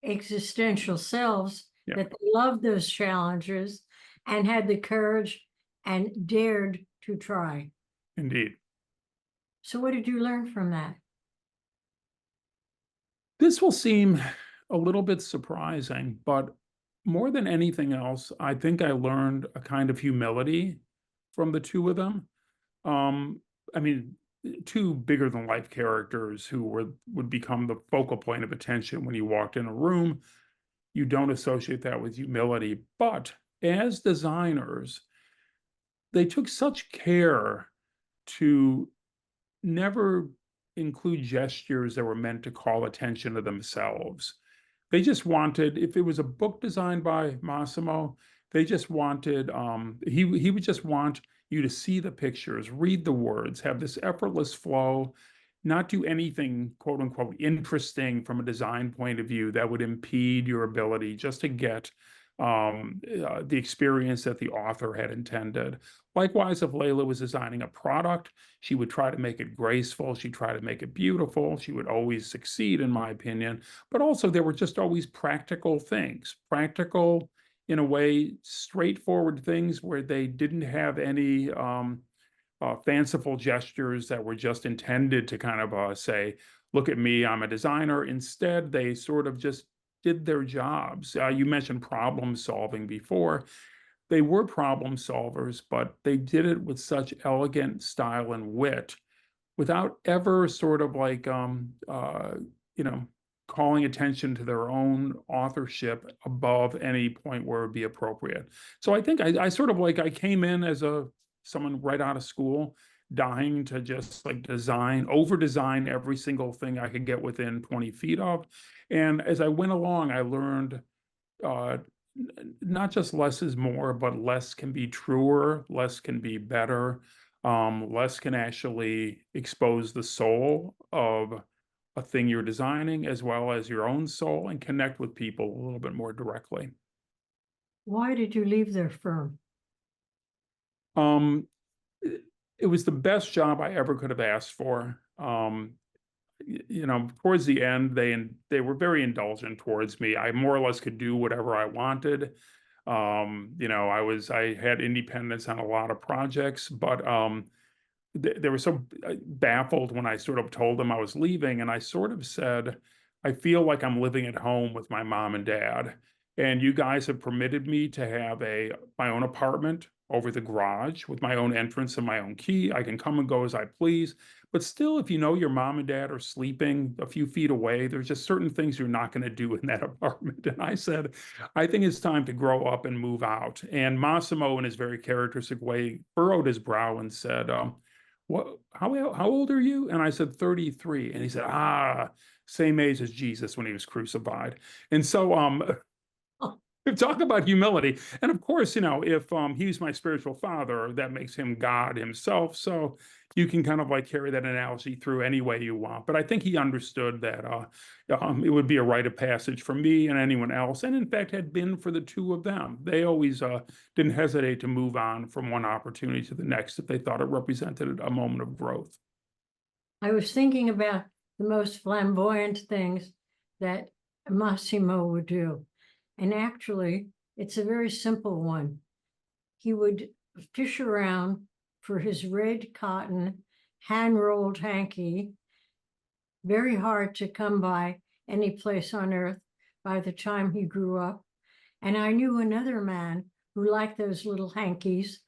existential selves, Yeah. that they loved those challenges and had the courage and dared to try. Indeed. So what did you learn from that? This will seem a little bit surprising, but more than anything else, I think I learned a kind of humility from the two of them. I mean, two bigger than life characters who would become the focal point of attention when you walked in a room. You don't associate that with humility, but as designers, they took such care to never include gestures that were meant to call attention to themselves. They just wanted, if it was a book designed by Massimo, they just wanted, he would just want you to see the pictures, read the words, have this effortless flow, not do anything, quote unquote, interesting from a design point of view that would impede your ability just to get the experience that the author had intended. Likewise, if Lella was designing a product, she would try to make it graceful. She'd try to make it beautiful. She would always succeed, in my opinion. But also, there were just always practical things, practical, in a way, straightforward things where they didn't have any fanciful gestures that were just intended to kind of say, look at me, I'm a designer. Instead, they sort of just did their jobs. You mentioned problem solving before. They were problem solvers, but they did it with such elegant style and wit without ever sort of like, calling attention to their own authorship above any point where it would be appropriate. So I think I sort of like, I came in as someone right out of school, dying to just like over design every single thing I could get within 20 feet of. And as I went along, I learned not just less is more, but less can be truer, less can be better, less can actually expose the soul of a thing you're designing, as well as your own soul, and connect with people a little bit more directly. Why did you leave their firm? It was the best job I ever could have asked for. you know, towards the end, they were very indulgent towards me. I more or less could do whatever I wanted. You know, I had independence on a lot of projects, but they were so baffled when I sort of told them I was leaving, and I sort of said, I feel like I'm living at home with my mom and dad, and you guys have permitted me to have my own apartment over the garage with my own entrance and my own key. I can come and go as I please. But still, if you know your mom and dad are sleeping a few feet away, there's just certain things you're not going to do in that apartment. And I said, I think it's time to grow up and move out. And Massimo, in his very characteristic way, furrowed his brow and said, what, how old are you? And I said, 33. And he said, same age as Jesus when he was crucified. And so, talk about humility. And of course, you know, if he's my spiritual father, that makes him God himself. So you can kind of like carry that analogy through any way you want. But I think he understood that it would be a rite of passage for me and anyone else. And in fact, had been for the two of them. They always didn't hesitate to move on from one opportunity to the next if they thought it represented a moment of growth. I was thinking about the most flamboyant things that Massimo would do. And actually, it's a very simple one. He would fish around for his red cotton hand-rolled hanky, very hard to come by any place on earth by the time he grew up. And I knew another man who liked those little hankies.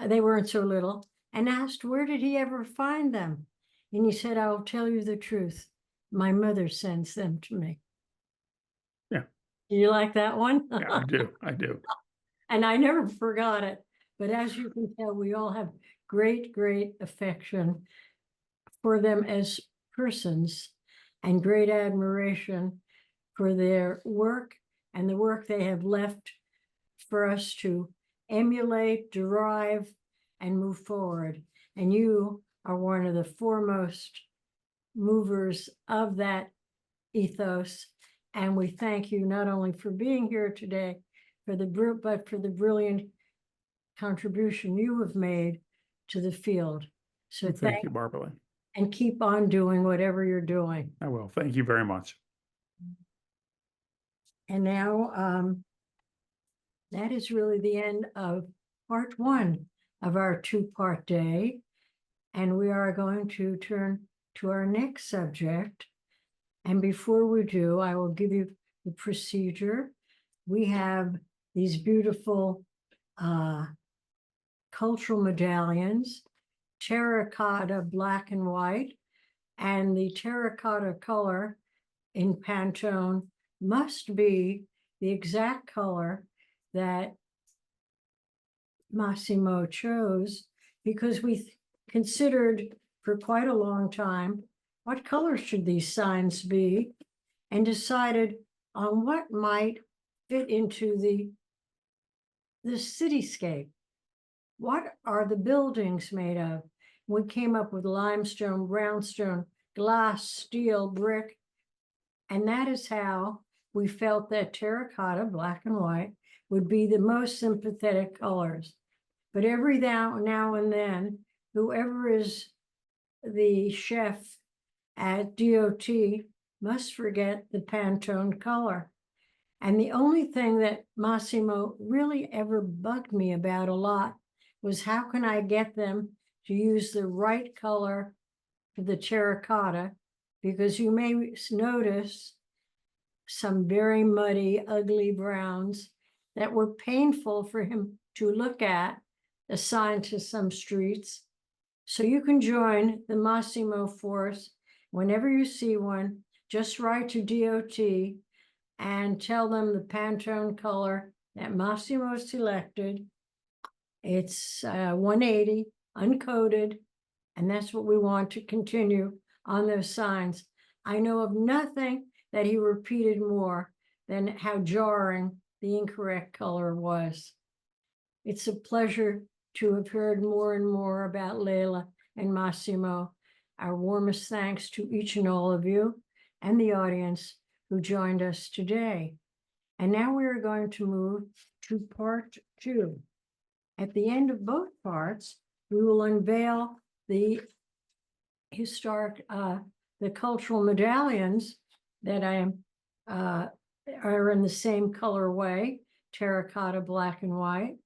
They weren't so little, and asked, where did he ever find them? And he said, I'll tell you the truth. My mother sends them to me. Yeah. Do you like that one? Yeah, I do. I do. And I never forgot it. But as you can tell, we all have great, great affection for them as persons and great admiration for their work and the work they have left for us to emulate, derive, and move forward. And you are one of the foremost movers of that ethos. And we thank you not only for being here today, but for the brilliant contribution you have made to the field. So Well, thank you, Barbaralee. And keep on doing whatever you're doing. I will. Thank you very much. And now that is really the end of part one of our two-part day. And we are going to turn to our next subject. And before we do, I will give you the procedure. We have these beautiful cultural medallions, terracotta, black and white, and the terracotta color in Pantone must be the exact color that Massimo chose, because we considered for quite a long time what color should these signs be, and decided on what might fit into the cityscape. What are the buildings made of? We came up with limestone, brownstone, glass, steel, brick, and that is how we felt that terracotta, black and white, would be the most sympathetic colors. But every now and then, whoever is the chef at DOT must forget the Pantone color. And the only thing that Massimo really ever bugged me about a lot was how can I get them to use the right color for the terracotta, because you may notice some very muddy, ugly browns that were painful for him to look at, assigned to some streets. So you can join the Massimo force. Whenever you see one, just write to DOT and tell them the Pantone color that Massimo selected. It's 180, uncoated, and that's what we want to continue on those signs. I know of nothing that he repeated more than how jarring the incorrect color was. It's a pleasure to have heard more and more about Lella and Massimo. Our warmest thanks to each and all of you and the audience who joined us today. And now we are going to move to part two. At the end of both parts, we will unveil the historic, the cultural medallions that are in the same colorway, terracotta, black and white,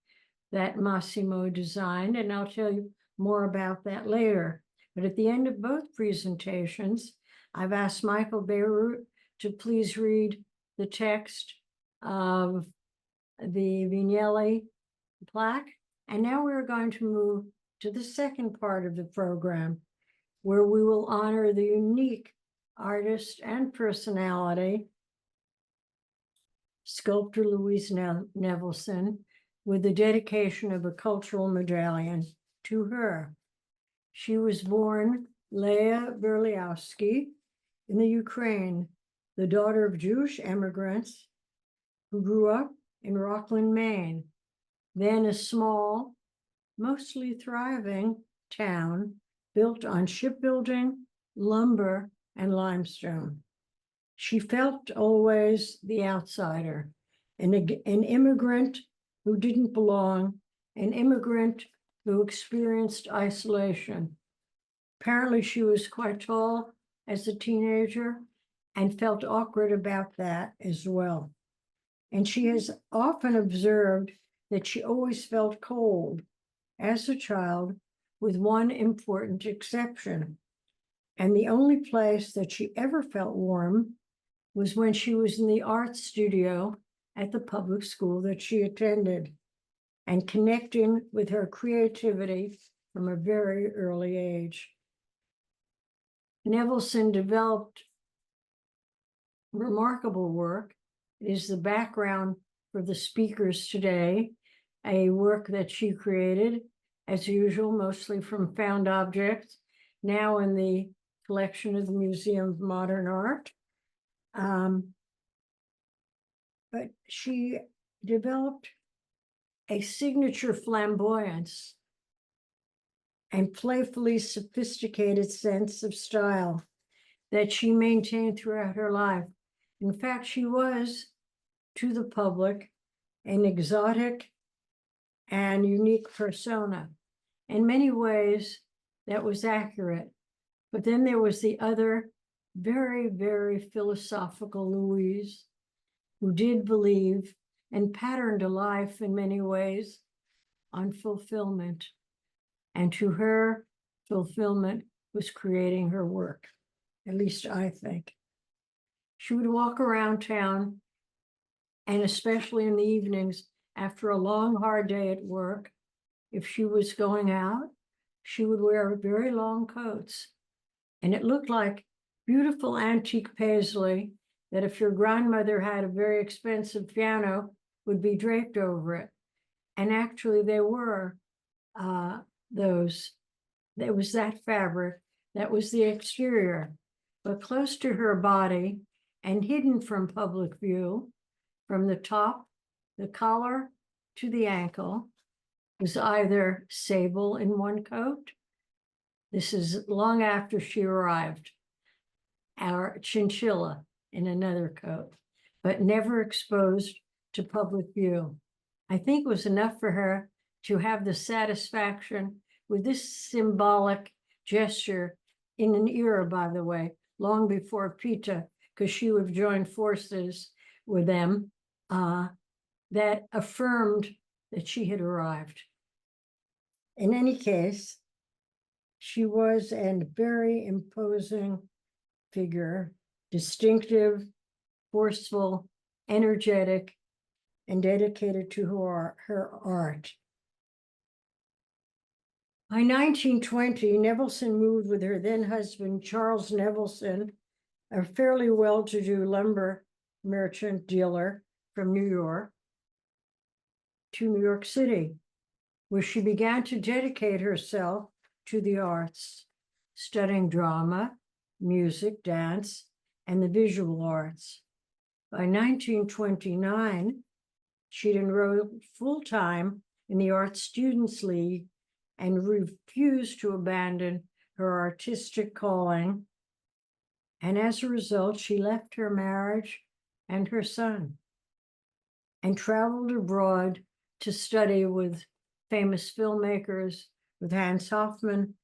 that Massimo designed, and I'll tell you more about that later. But at the end of both presentations, I've asked Michael Bierut to please read the text of the Vignelli plaque. And now we're going to move to the second part of the program, where we will honor the unique artist and personality, sculptor Louise Nevelson, with the dedication of a cultural medallion to her. She was born Lella Vignelli in the Ukraine, the daughter of Jewish immigrants who grew up in Rockland, Maine, then a small, mostly thriving town built on shipbuilding, lumber, and limestone. She felt always the outsider, an immigrant who didn't belong, an immigrant who experienced isolation. Apparently, she was quite tall as a teenager and felt awkward about that as well. And she has often observed that she always felt cold as a child, with one important exception. And the only place that she ever felt warm was when she was in the art studio at the public school that she attended, and connecting with her creativity from a very early age. Nevelson developed remarkable work. It is the background for the speakers today, a work that she created, as usual, mostly from found objects, now in the collection of the Museum of Modern Art. But she developed a signature flamboyance and playfully sophisticated sense of style that she maintained throughout her life. In fact, she was, to the public, an exotic and unique persona. In many ways, that was accurate. But then there was the other very, very philosophical Louise, who did believe and patterned a life in many ways on fulfillment. And to her, fulfillment was creating her work, at least I think. She would walk around town, and especially in the evenings after a long, hard day at work, if she was going out, she would wear very long coats. And it looked like beautiful antique paisley that if your grandmother had a very expensive piano, would be draped over it. And actually they were those. It was that fabric, that was the exterior. But close to her body and hidden from public view, from the top, the collar to the ankle, was either sable in one coat. This is long after she arrived, our chinchilla in another coat, but never exposed to public view. I think it was enough for her to have the satisfaction with this symbolic gesture in an era, by the way, long before PETA, because she would have joined forces with them, that affirmed that she had arrived. In any case, she was a very imposing figure, distinctive, forceful, energetic, and dedicated to her art. By 1920, Nevelson moved with her then husband, Charles Nevelson, a fairly well-to-do lumber merchant dealer from New York, to New York City, where she began to dedicate herself to the arts, studying drama, music, dance, and the visual arts. By 1929, she'd enrolled full-time in the Art Students League and refused to abandon her artistic calling. And as a result, she left her marriage and her son and traveled abroad to study with famous filmmakers, with Hans Hoffman.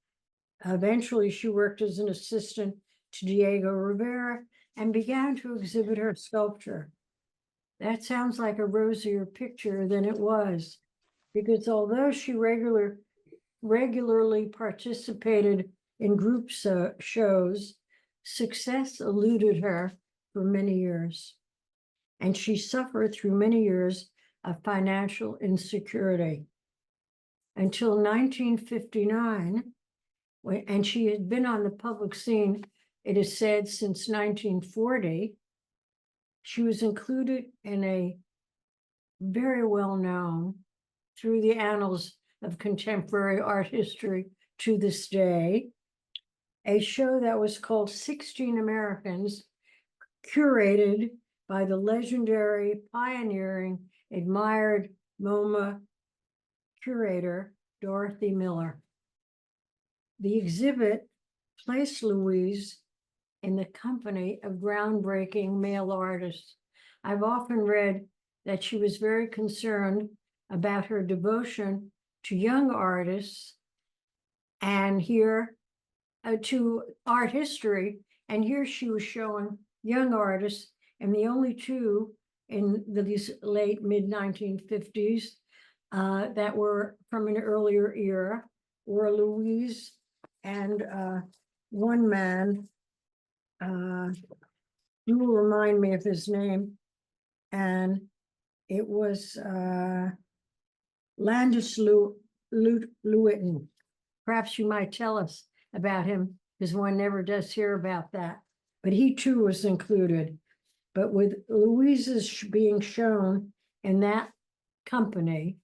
Eventually, she worked as an assistant to Diego Rivera and began to exhibit her sculpture. That sounds like a rosier picture than it was, because although she regularly participated in group shows, success eluded her for many years, and she suffered through many years of financial insecurity. Until 1959, and she had been on the public scene, it is said, since 1940, she was included in a very well-known, through the annals of contemporary art history to this day, a show that was called 16 Americans, curated by the legendary, pioneering, admired MOMA curator, Dorothy Miller. The exhibit placed Louise in the company of groundbreaking male artists. I've often read that she was very concerned about her devotion to young artists and here to art history. And here she was showing young artists, and the only two in these late mid-1950s that were from an earlier era were Louise and one man, you will remind me of his name, and it was Landis Lewitton. Perhaps you might tell us about him, because one never does hear about that. But he too was included. But with Louise's being shown in that company,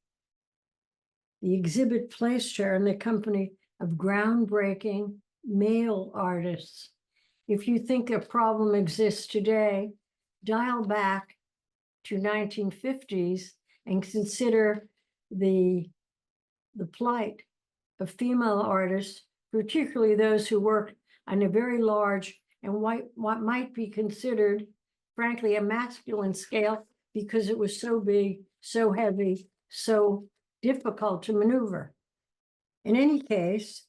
the exhibit placed her in the company of groundbreaking male artists. If you think a problem exists today, dial back to 1950s and consider the plight of female artists, particularly those who work on a very large and what might be considered, frankly, a masculine scale, because it was so big, so heavy, so difficult to maneuver. In any case,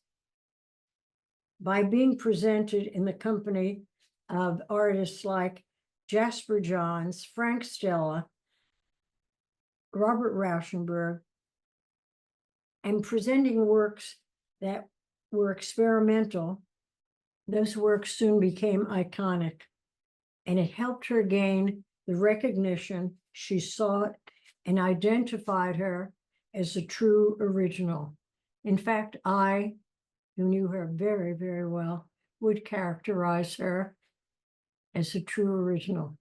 by being presented in the company of artists like Jasper Johns, Frank Stella, Robert Rauschenberg, and presenting works that were experimental, those works soon became iconic, and it helped her gain the recognition she sought and identified her as a true original. In fact, I, who knew her very, very well, would characterize her as a true original.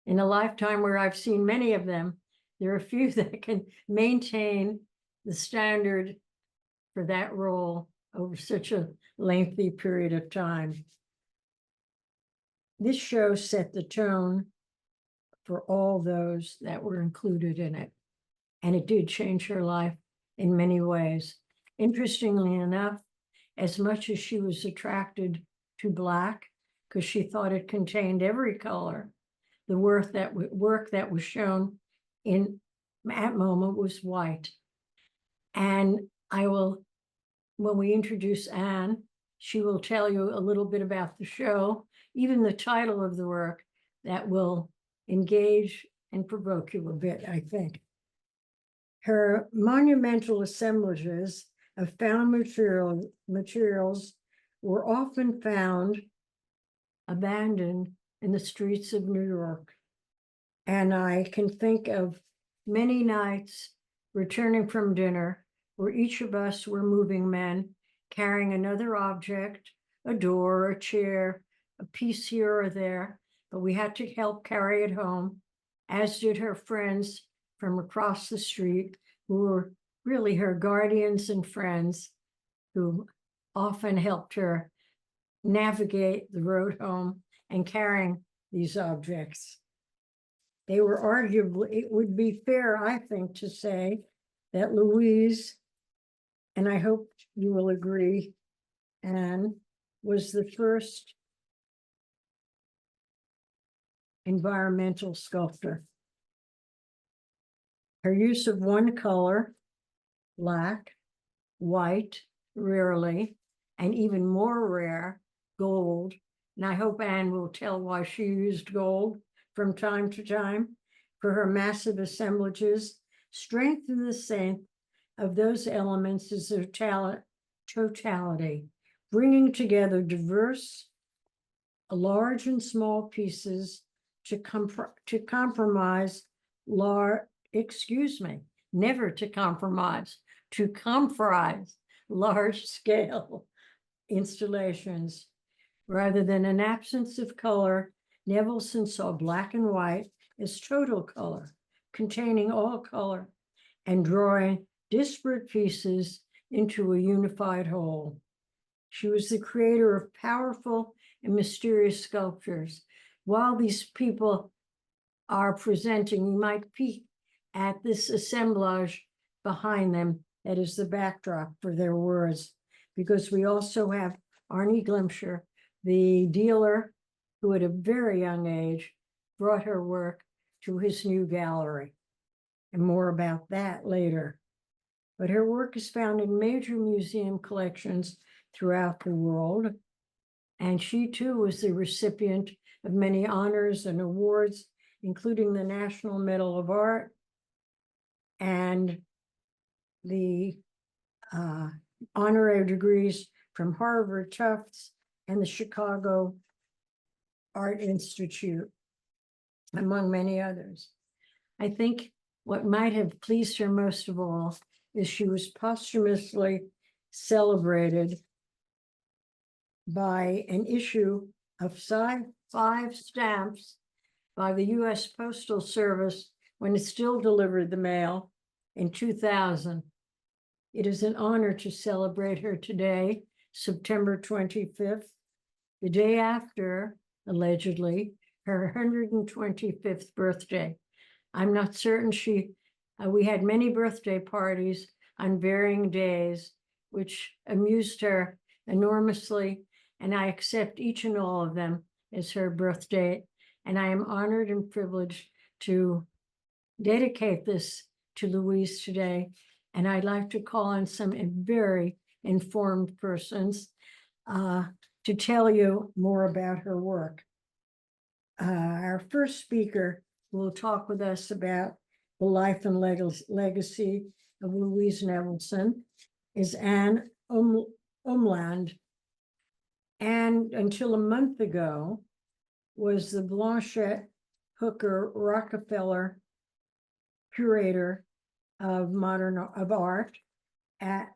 In a lifetime where I've seen many of them, there are few that can maintain the standard for that role over such a lengthy period of time. This show set the tone for all those that were included in it, and it did change her life in many ways. Interestingly enough, as much as she was attracted to Black, because she thought it contained every color, the work that was shown at MoMA was white. And I will, when we introduce Anne, she will tell you a little bit about the show, even the title of the work, that will engage and provoke you a bit, I think. Her monumental assemblages of found materials were often found abandoned in the streets of New York. And I can think of many nights returning from dinner where each of us were moving men, carrying another object, a door, a chair, a piece here or there, but we had to help carry it home, as did her friends from across the street, who were really her guardians and friends, who often helped her navigate the road home and carrying these objects. They were arguably, it would be fair, I think, to say that Louise, and I hope you will agree, Anne, was the first environmental sculptor. Her use of one color, black, white, rarely, and even more rare, gold, And I hope Anne will tell why she used gold from time to time for her massive assemblages. Strength in the strength of those elements is their totality, bringing together diverse, large and small pieces to compromise never to compromise, to comprise large scale installations. Rather than an absence of color, Nevelson saw black and white as total color, containing all color and drawing disparate pieces into a unified whole. She was the creator of powerful and mysterious sculptures. While these people are presenting, you might peek at this assemblage behind them that is the backdrop for their words, because we also have Arne Glimcher, the dealer who at a very young age brought her work to his new gallery. And more about that later. But her work is found in major museum collections throughout the world. And she too was the recipient of many honors and awards, including the National Medal of Art and the honorary degrees from Harvard, Tufts, and the Chicago Art Institute, among many others. I think what might have pleased her most of all is she was posthumously celebrated by an issue of 5 stamps by the U.S. Postal Service when it still delivered the mail in 2000. It is an honor to celebrate her today, September 25th, the day after, allegedly, her 125th birthday. I'm not certain we had many birthday parties on varying days, which amused her enormously, and I accept each and all of them as her birthday, and I am honored and privileged to dedicate this to Louise today, and I'd like to call on some very informed persons to tell you more about her work. Our first speaker will talk with us about the life and legacy of Louise Nevelson is Anne Umland. And until a month ago, was the Blanchette Hooker Rockefeller Curator of Art and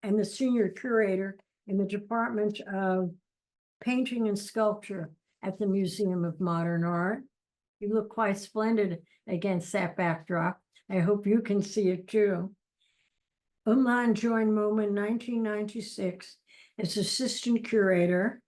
the Senior Curator in the Department of Painting and Sculpture at the Museum of Modern Art. You look quite splendid against that backdrop. I hope you can see it too. Umland joined MOMA in 1996 as assistant curator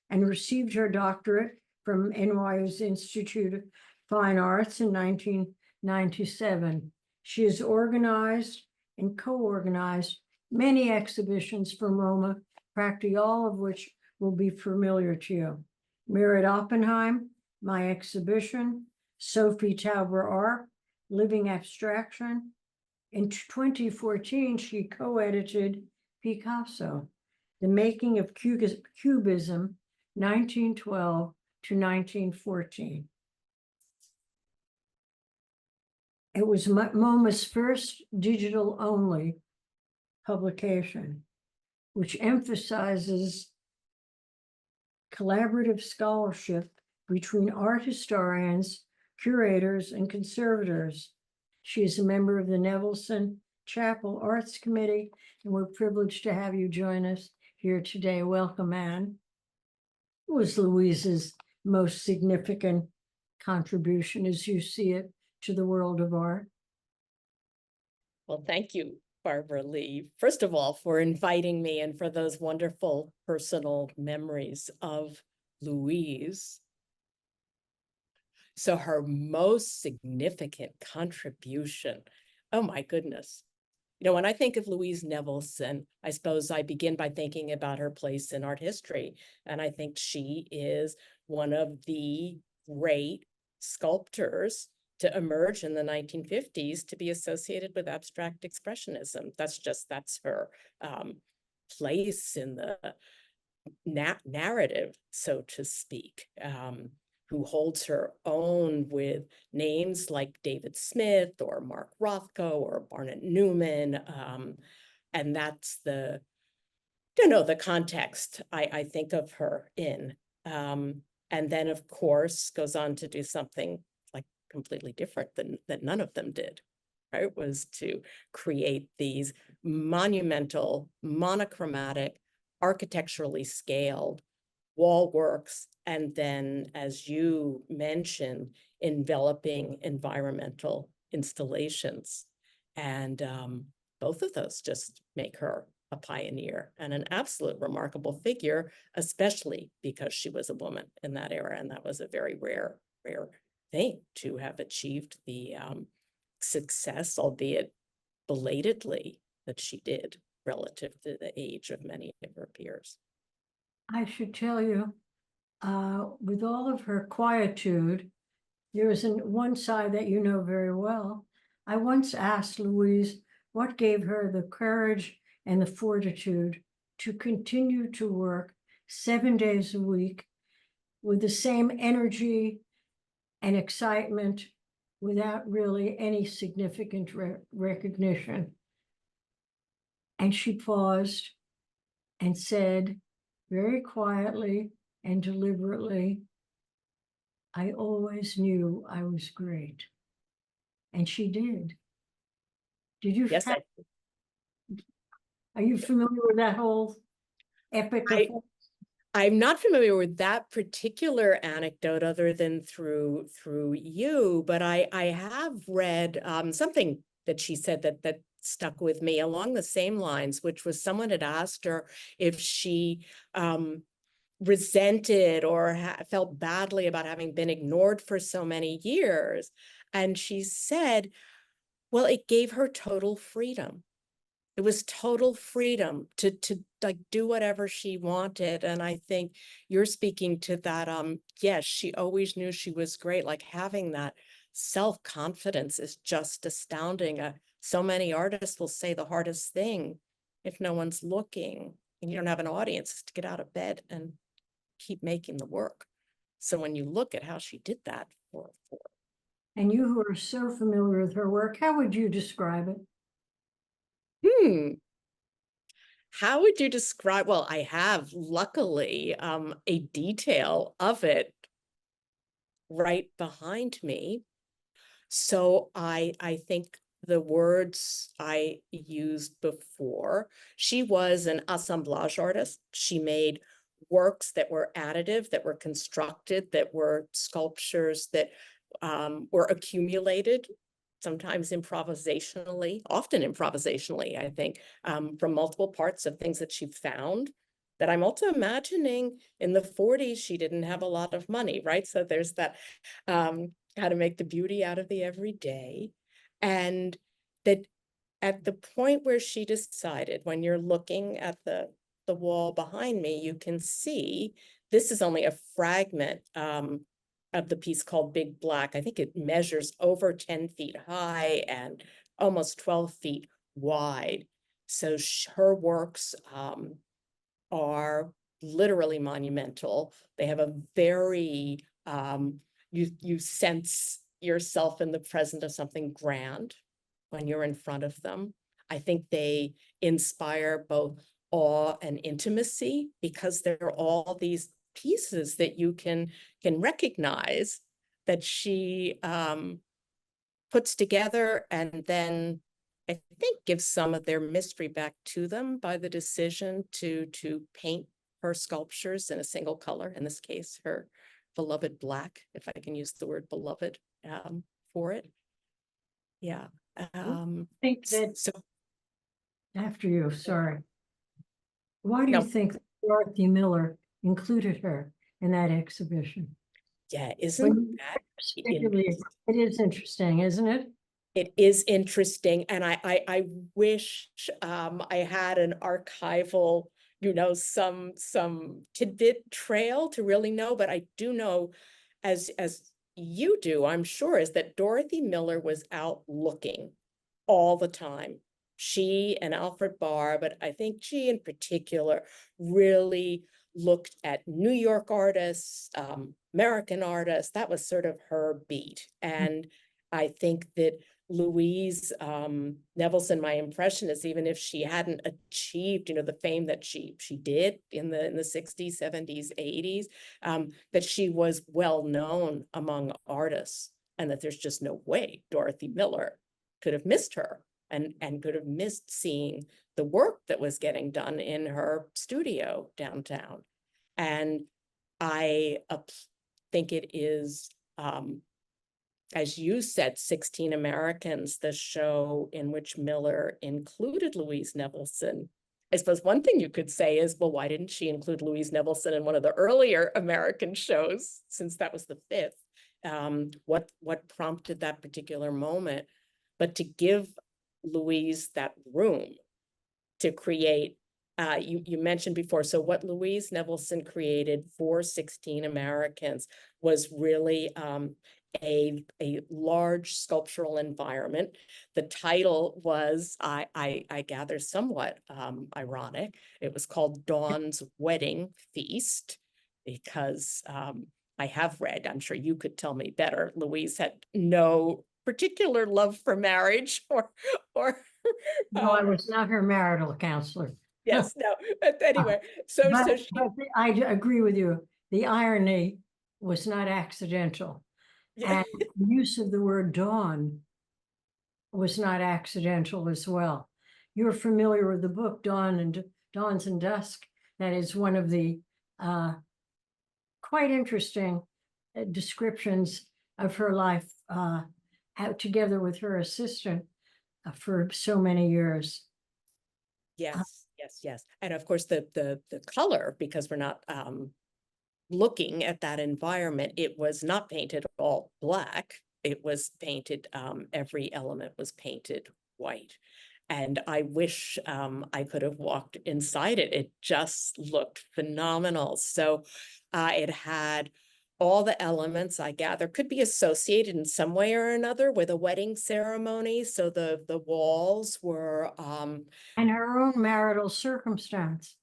and received her doctorate from NYU's Institute of Fine Arts in 1997. She has organized and co-organized many exhibitions for MOMA, practically all of which will be familiar to you. Merit Oppenheim, My Exhibition, Sophie Tauber Art, Living Abstraction. In 2014, she co-edited Picasso, The Making of Cubism, 1912 to 1914. It was MoMA's first digital-only publication, which emphasizes collaborative scholarship between art historians, curators, and conservators. She is a member of the Nevelson Chapel Arts Committee, and we're privileged to have you join us here today. Welcome, Anne. What was Louise's most significant contribution, as you see it, to the world of art? Well, thank you, Barbaralee, first of all, for inviting me and for those wonderful personal memories of Louise. So her most significant contribution, oh my goodness. You know, when I think of Louise Nevelson, I suppose I begin by thinking about her place in art history. And I think she is one of the great sculptors to emerge in the 1950s to be associated with abstract expressionism. That's her place in the narrative, so to speak, who holds her own with names like David Smith or Mark Rothko or Barnett Newman. And that's the, the context I think of her in. And then, of course, goes on to do something like completely different that none of them did, right? Was to create these monumental, monochromatic, architecturally scaled wall works, and then, as you mentioned, enveloping environmental installations. And both of those just make her a pioneer and an absolute remarkable figure, especially because she was a woman in that era. And that was a very rare thing to have achieved the success, albeit belatedly, that she did relative to the age of many of her peers. I should tell you, with all of her quietude, there is one side that you know very well. I once asked Louise what gave her the courage and the fortitude to continue to work 7 days a week with the same energy and excitement without really any significant recognition. And she paused and said very quietly and deliberately, "I always knew I was great." And she did. Did you? Yes, Are you familiar with that whole epic? I'm not familiar with that particular anecdote other than through you, but I have read something that she said that stuck with me along the same lines, which was someone had asked her if she resented or felt badly about having been ignored for so many years. And she said, well, it gave her total freedom. It was total freedom to like do whatever she wanted. And I think you're speaking to that. Yes, she always knew she was great. Like having that self-confidence is just astounding. So many artists will say the hardest thing if no one's looking and you don't have an audience is to get out of bed and keep making the work. So when you look at how she did that for And you who are so familiar with her work, how would you describe it? How would you describe, well, I have luckily a detail of it right behind me. So I think the words I used before, she was an assemblage artist. She made works that were additive, that were constructed, that were sculptures that were accumulated, sometimes improvisationally, often improvisationally, I think, from multiple parts of things that she found. That I'm also imagining in the 40s, she didn't have a lot of money, right? So there's that, how to make the beauty out of the everyday. And that at the point where she decided, when you're looking at the wall behind me, you can see, this is only a fragment of the piece called Big Black. I think it measures over 10 feet high and almost 12 feet wide. So her works are literally monumental. They have a very, you sense yourself in the presence of something grand when you're in front of them. I think they inspire both awe and intimacy because they're all these pieces that you can recognize that she puts together, and then I think gives some of their mystery back to them by the decision to paint her sculptures in a single color, in this case, her beloved black, if I can use the word beloved for it. Yeah. I think that, so after you, sorry. Why do No. you think Dorothy Miller included her in that exhibition? Yeah, isn't that Particularly, it is interesting, isn't it? It is interesting, and I wish I had an archival, some tidbit trail to really know, but I do know, as you do, I'm sure, is that Dorothy Miller was out looking all the time. She and Alfred Barr, but I think she in particular really looked at New York artists, American artists. That was sort of her beat. And I think that Louise Nevelson, my impression is, even if she hadn't achieved, the fame that she did in the 60s, 70s, 80s, that she was well known among artists, and that there's just no way Dorothy Miller could have missed her and could have missed seeing the work that was getting done in her studio downtown. And I think it is, as you said, 16 Americans, the show in which Miller included Louise Nevelson. I suppose one thing you could say is, well, why didn't she include Louise Nevelson in one of the earlier American shows, since that was the 5th? What prompted that particular moment? But to give Louise that room to create, you mentioned before, so what Louise Nevelson created for 16 Americans was really a large sculptural environment. The title was, I gather, somewhat ironic. It was called Dawn's Wedding Feast, because I have read, I'm sure you could tell me better, Louise had no particular love for marriage or No, I was not her marital counselor. yes, no, but anyway, so But, she, I agree with you. The irony was not accidental. yeah. And the use of the word dawn was not accidental as well. You're familiar with the book Dawns and Dusk. That is one of the quite interesting descriptions of her life out together with her assistant for so many years. Yes, yes. And of course, the color, because we're not looking at that environment, it was not painted all black. It was painted, every element was painted white. And I wish I could have walked inside it. It just looked phenomenal. So it had all the elements, I gather, could be associated in some way or another with a wedding ceremony. So the walls were And her own marital circumstance.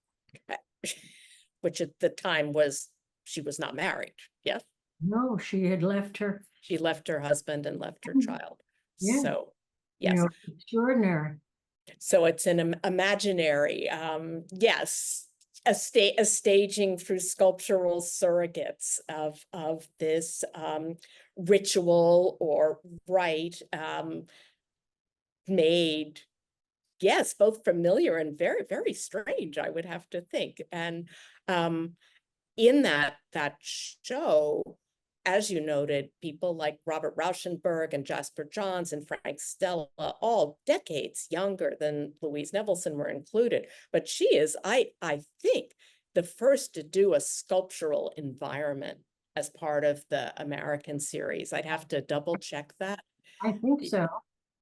which at the time was, she was not married. Yes. No, she had left her. She left her husband and left her child. Yeah. So, yes. Extraordinary. So it's an imaginary, yes, a staging through sculptural surrogates of this ritual or rite made, yes, both familiar and very, very strange, I would have to think. And in that show, as you noted, people like Robert Rauschenberg and Jasper Johns and Frank Stella, all decades younger than Louise Nevelson, were included. But she is, I think, the first to do a sculptural environment as part of the American series. I'd have to double check that. I think so.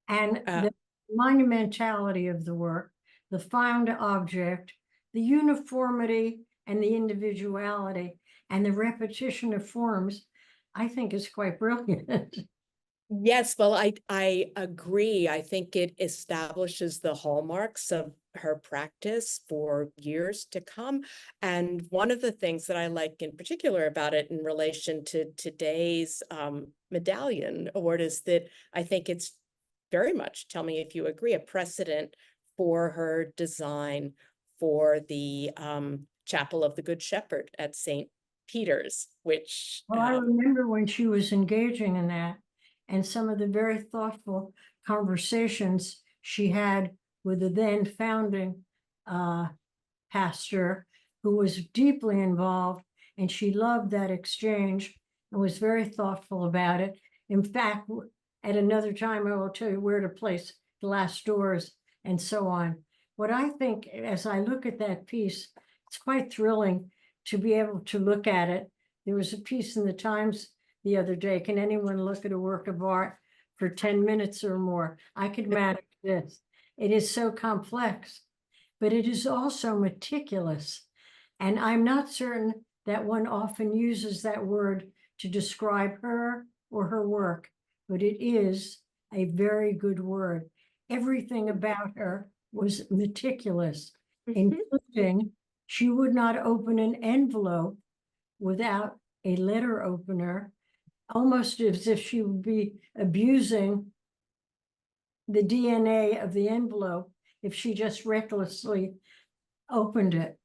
And the monumentality of the work, the found object, the uniformity and the individuality and the repetition of forms, I think is quite brilliant. Yes, well, I agree. I think it establishes the hallmarks of her practice for years to come. And one of the things that I like in particular about it in relation to today's Medallion Award is that I think it's very much, tell me if you agree, a precedent for her design for the Chapel of the Good Shepherd at St. Peter's, which Well, I remember when she was engaging in that and some of the very thoughtful conversations she had with the then founding pastor, who was deeply involved, and she loved that exchange and was very thoughtful about it. In fact, at another time, I will tell you where to place glass doors and so on. What I think, as I look at that piece, it's quite thrilling to be able to look at it. There was a piece in the Times the other day. Can anyone look at a work of art for 10 minutes or more? I could manage this. It is so complex, but it is also meticulous. And I'm not certain that one often uses that word to describe her or her work, but it is a very good word. Everything about her was meticulous, including She would not open an envelope without a letter opener, almost as if she would be abusing the DNA of the envelope if she just recklessly opened it.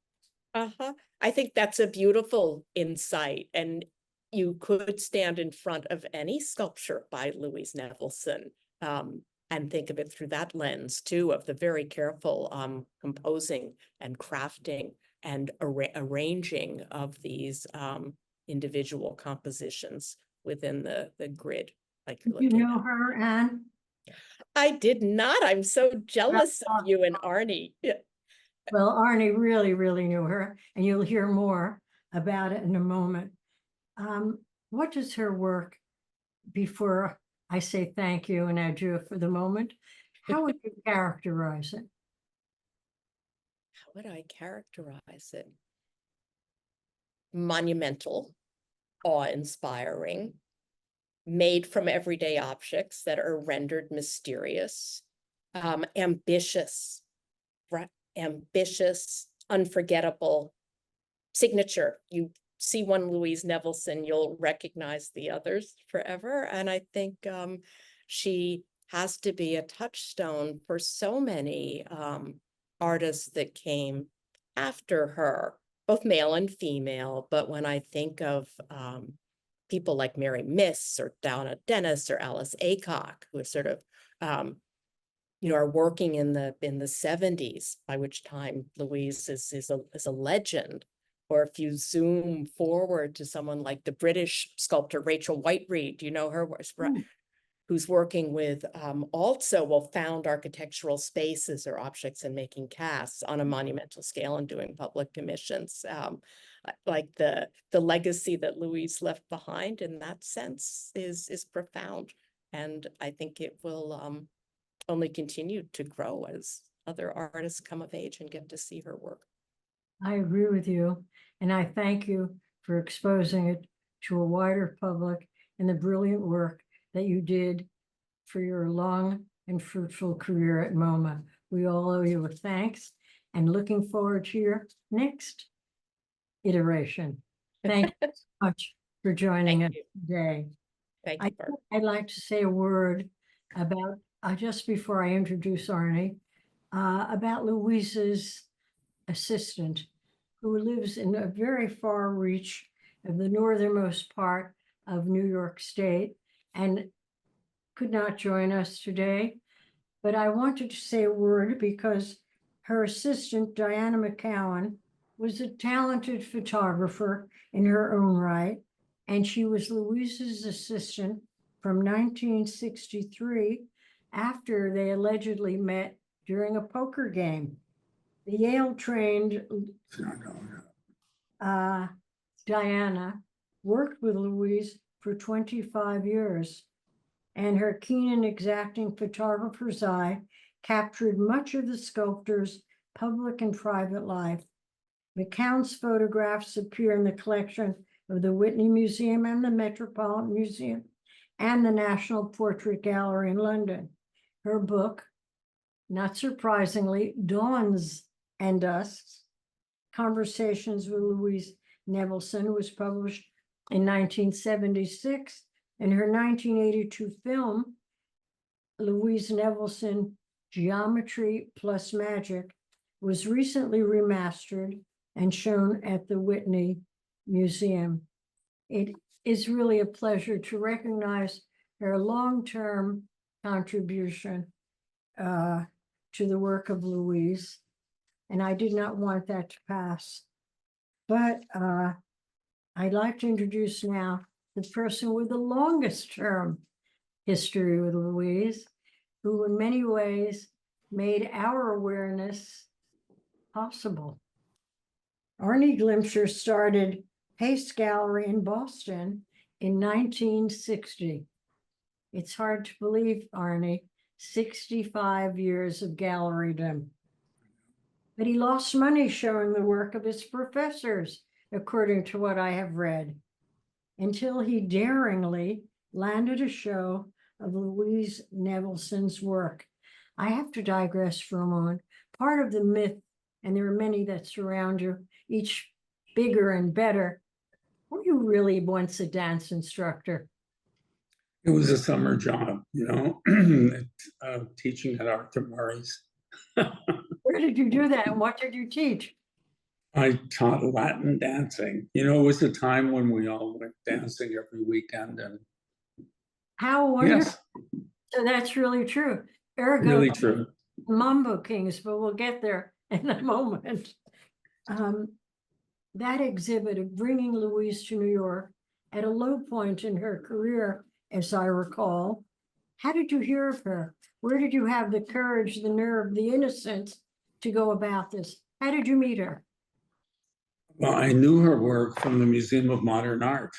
Uh-huh. I think that's a beautiful insight, and you could stand in front of any sculpture by Louise Nevelson, and think of it through that lens too, of the very careful composing and crafting and arranging of these individual compositions within the grid. Like you're You looking know at. her, Anne? I did not. I'm so jealous of you and Arne. Yeah. Well, Arne really, really knew her, and you'll hear more about it in a moment. What does her work, before I say thank you and adieu for the moment, how would you characterize it? How would I characterize it? Monumental, awe-inspiring, made from everyday objects that are rendered mysterious, ambitious, ambitious, unforgettable signature. You see one Louise Nevelson, you'll recognize the others forever. And I think she has to be a touchstone for so many artists that came after her, both male and female. But when I think of people like Mary Miss or Donna Dennis or Alice Aycock, who are sort of are working in the 70s, by which time Louise is a legend. Or if you zoom forward to someone like the British sculptor Rachel Whiteread, do you know her? Who's working with also found architectural spaces or objects and making casts on a monumental scale and doing public commissions. Like the legacy that Louise left behind in that sense is profound. And I think it will only continue to grow as other artists come of age and get to see her work. I agree with you, and I thank you for exposing it to a wider public and the brilliant work that you did for your long and fruitful career at MoMA. We all owe you a thanks, and looking forward to your next iteration. Thank you so much for joining us today. Thank you, Barb. I'd like to say a word about, just before I introduce Arne, about Louise's assistant, who lives in a very far reach of the northernmost part of New York State and could not join us today. But I wanted to say a word because her assistant, Diana McCowan, was a talented photographer in her own right, and she was Louise's assistant from 1963 after they allegedly met during a poker game. The Yale-trained Diana worked with Louise for 25 years, and her keen and exacting photographer's eye captured much of the sculptor's public and private life. McCown's photographs appear in the collection of the Whitney Museum and the Metropolitan Museum and the National Portrait Gallery in London. Her book, not surprisingly, Dawns and Dusks, Conversations with Louise Nevelson, was published in 1976, and her 1982 film, Louise Nevelson, Geometry Plus Magic, was recently remastered and shown at the Whitney Museum. It is really a pleasure to recognize her long-term contribution to the work of Louise, and I did not want that to pass. But I'd like to introduce now the person with the longest term history with Louise, who in many ways made our awareness possible. Arne Glimcher started Pace Gallery in Boston in 1960. It's hard to believe, Arne, 65 years of gallerydom. But he lost money showing the work of his professors, according to what I have read, until he daringly landed a show of Louise Nevelson's work. I have to digress for a moment. Part of the myth, and there are many that surround her, each bigger and better. Were you really once a dance instructor? It was a summer job, teaching at Arthur Murray's. Where did you do that and what did you teach? I taught Latin dancing. It was a time when we all went dancing every weekend, and How wonderful. yes, So that's really true. Ergo, really true. Mambo Kings, but we'll get there in a moment. That exhibit of bringing Louise to New York at a low point in her career, as I recall. How did you hear of her? Where did you have the courage, the nerve, the innocence to go about this? How did you meet her? Well, I knew her work from the Museum of Modern Art.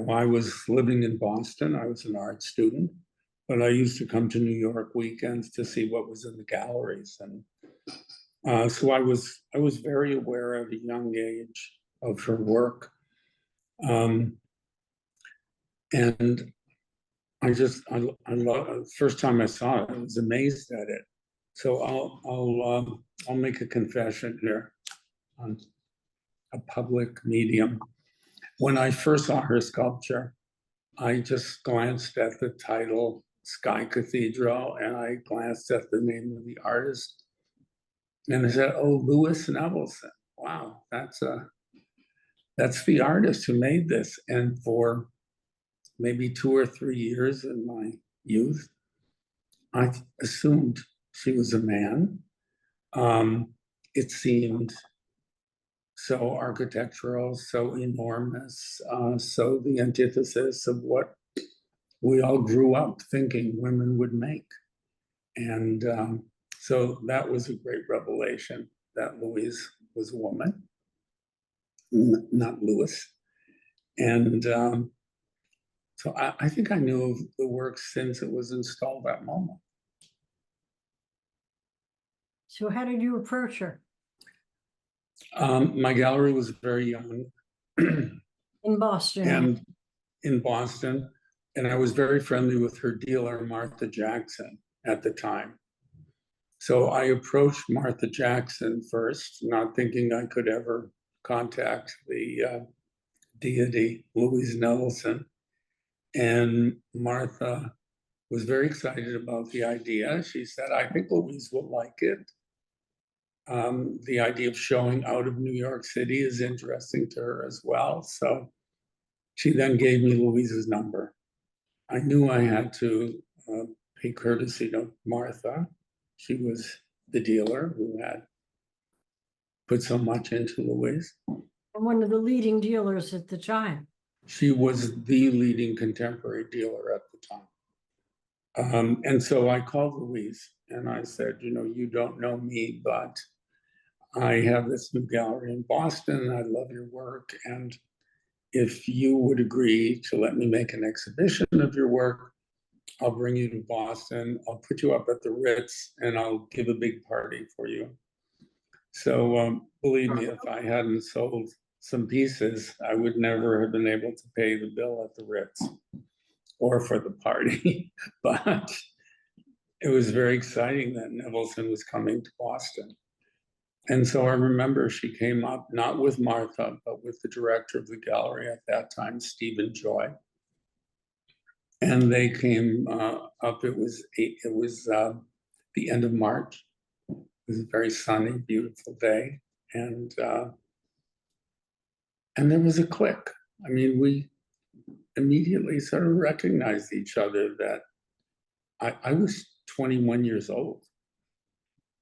I was living in Boston. I was an art student, but I used to come to New York weekends to see what was in the galleries. And so I was very aware at a young age of her work. And I love, first time I saw it, I was amazed at it. So I'll make a confession here on a public medium. When I first saw her sculpture, I just glanced at the title, Sky Cathedral, and I glanced at the name of the artist. And I said, oh, Louise Nevelson. Wow, that's the artist who made this. And for maybe 2 or 3 years in my youth, I assumed she was a man. It seemed so architectural, so enormous, so the antithesis of what we all grew up thinking women would make. And so that was a great revelation that Louise was a woman, not Louis. And so I think I knew of the work since it was installed at MOMA. So how did you approach her? My gallery was very young. In Boston. And in Boston. And I was very friendly with her dealer, Martha Jackson, at the time. So I approached Martha Jackson first, not thinking I could ever contact the deity, Louise Nevelson. And Martha was very excited about the idea. She said, I think Louise will like it. The idea of showing out of New York City is interesting to her as well. So she then gave me Louise's number. I knew I had to pay courtesy to Martha. She was the dealer who had put so much into Louise. And one of the leading dealers at the time. She was the leading contemporary dealer at the time. And so I called Louise and I said, you don't know me, but I have this new gallery in Boston. I love your work. And if you would agree to let me make an exhibition of your work, I'll bring you to Boston. I'll put you up at the Ritz and I'll give a big party for you. So believe me, if I hadn't sold some pieces, I would never have been able to pay the bill at the Ritz or for the party. But it was very exciting that Nevelson was coming to Boston. And so I remember she came up, not with Martha, but with the director of the gallery at that time, Stephen Joy. And they came up, it was the end of March. It was a very sunny, beautiful day. And there was a click. I mean, we immediately sort of recognized each other that I was 21 years old.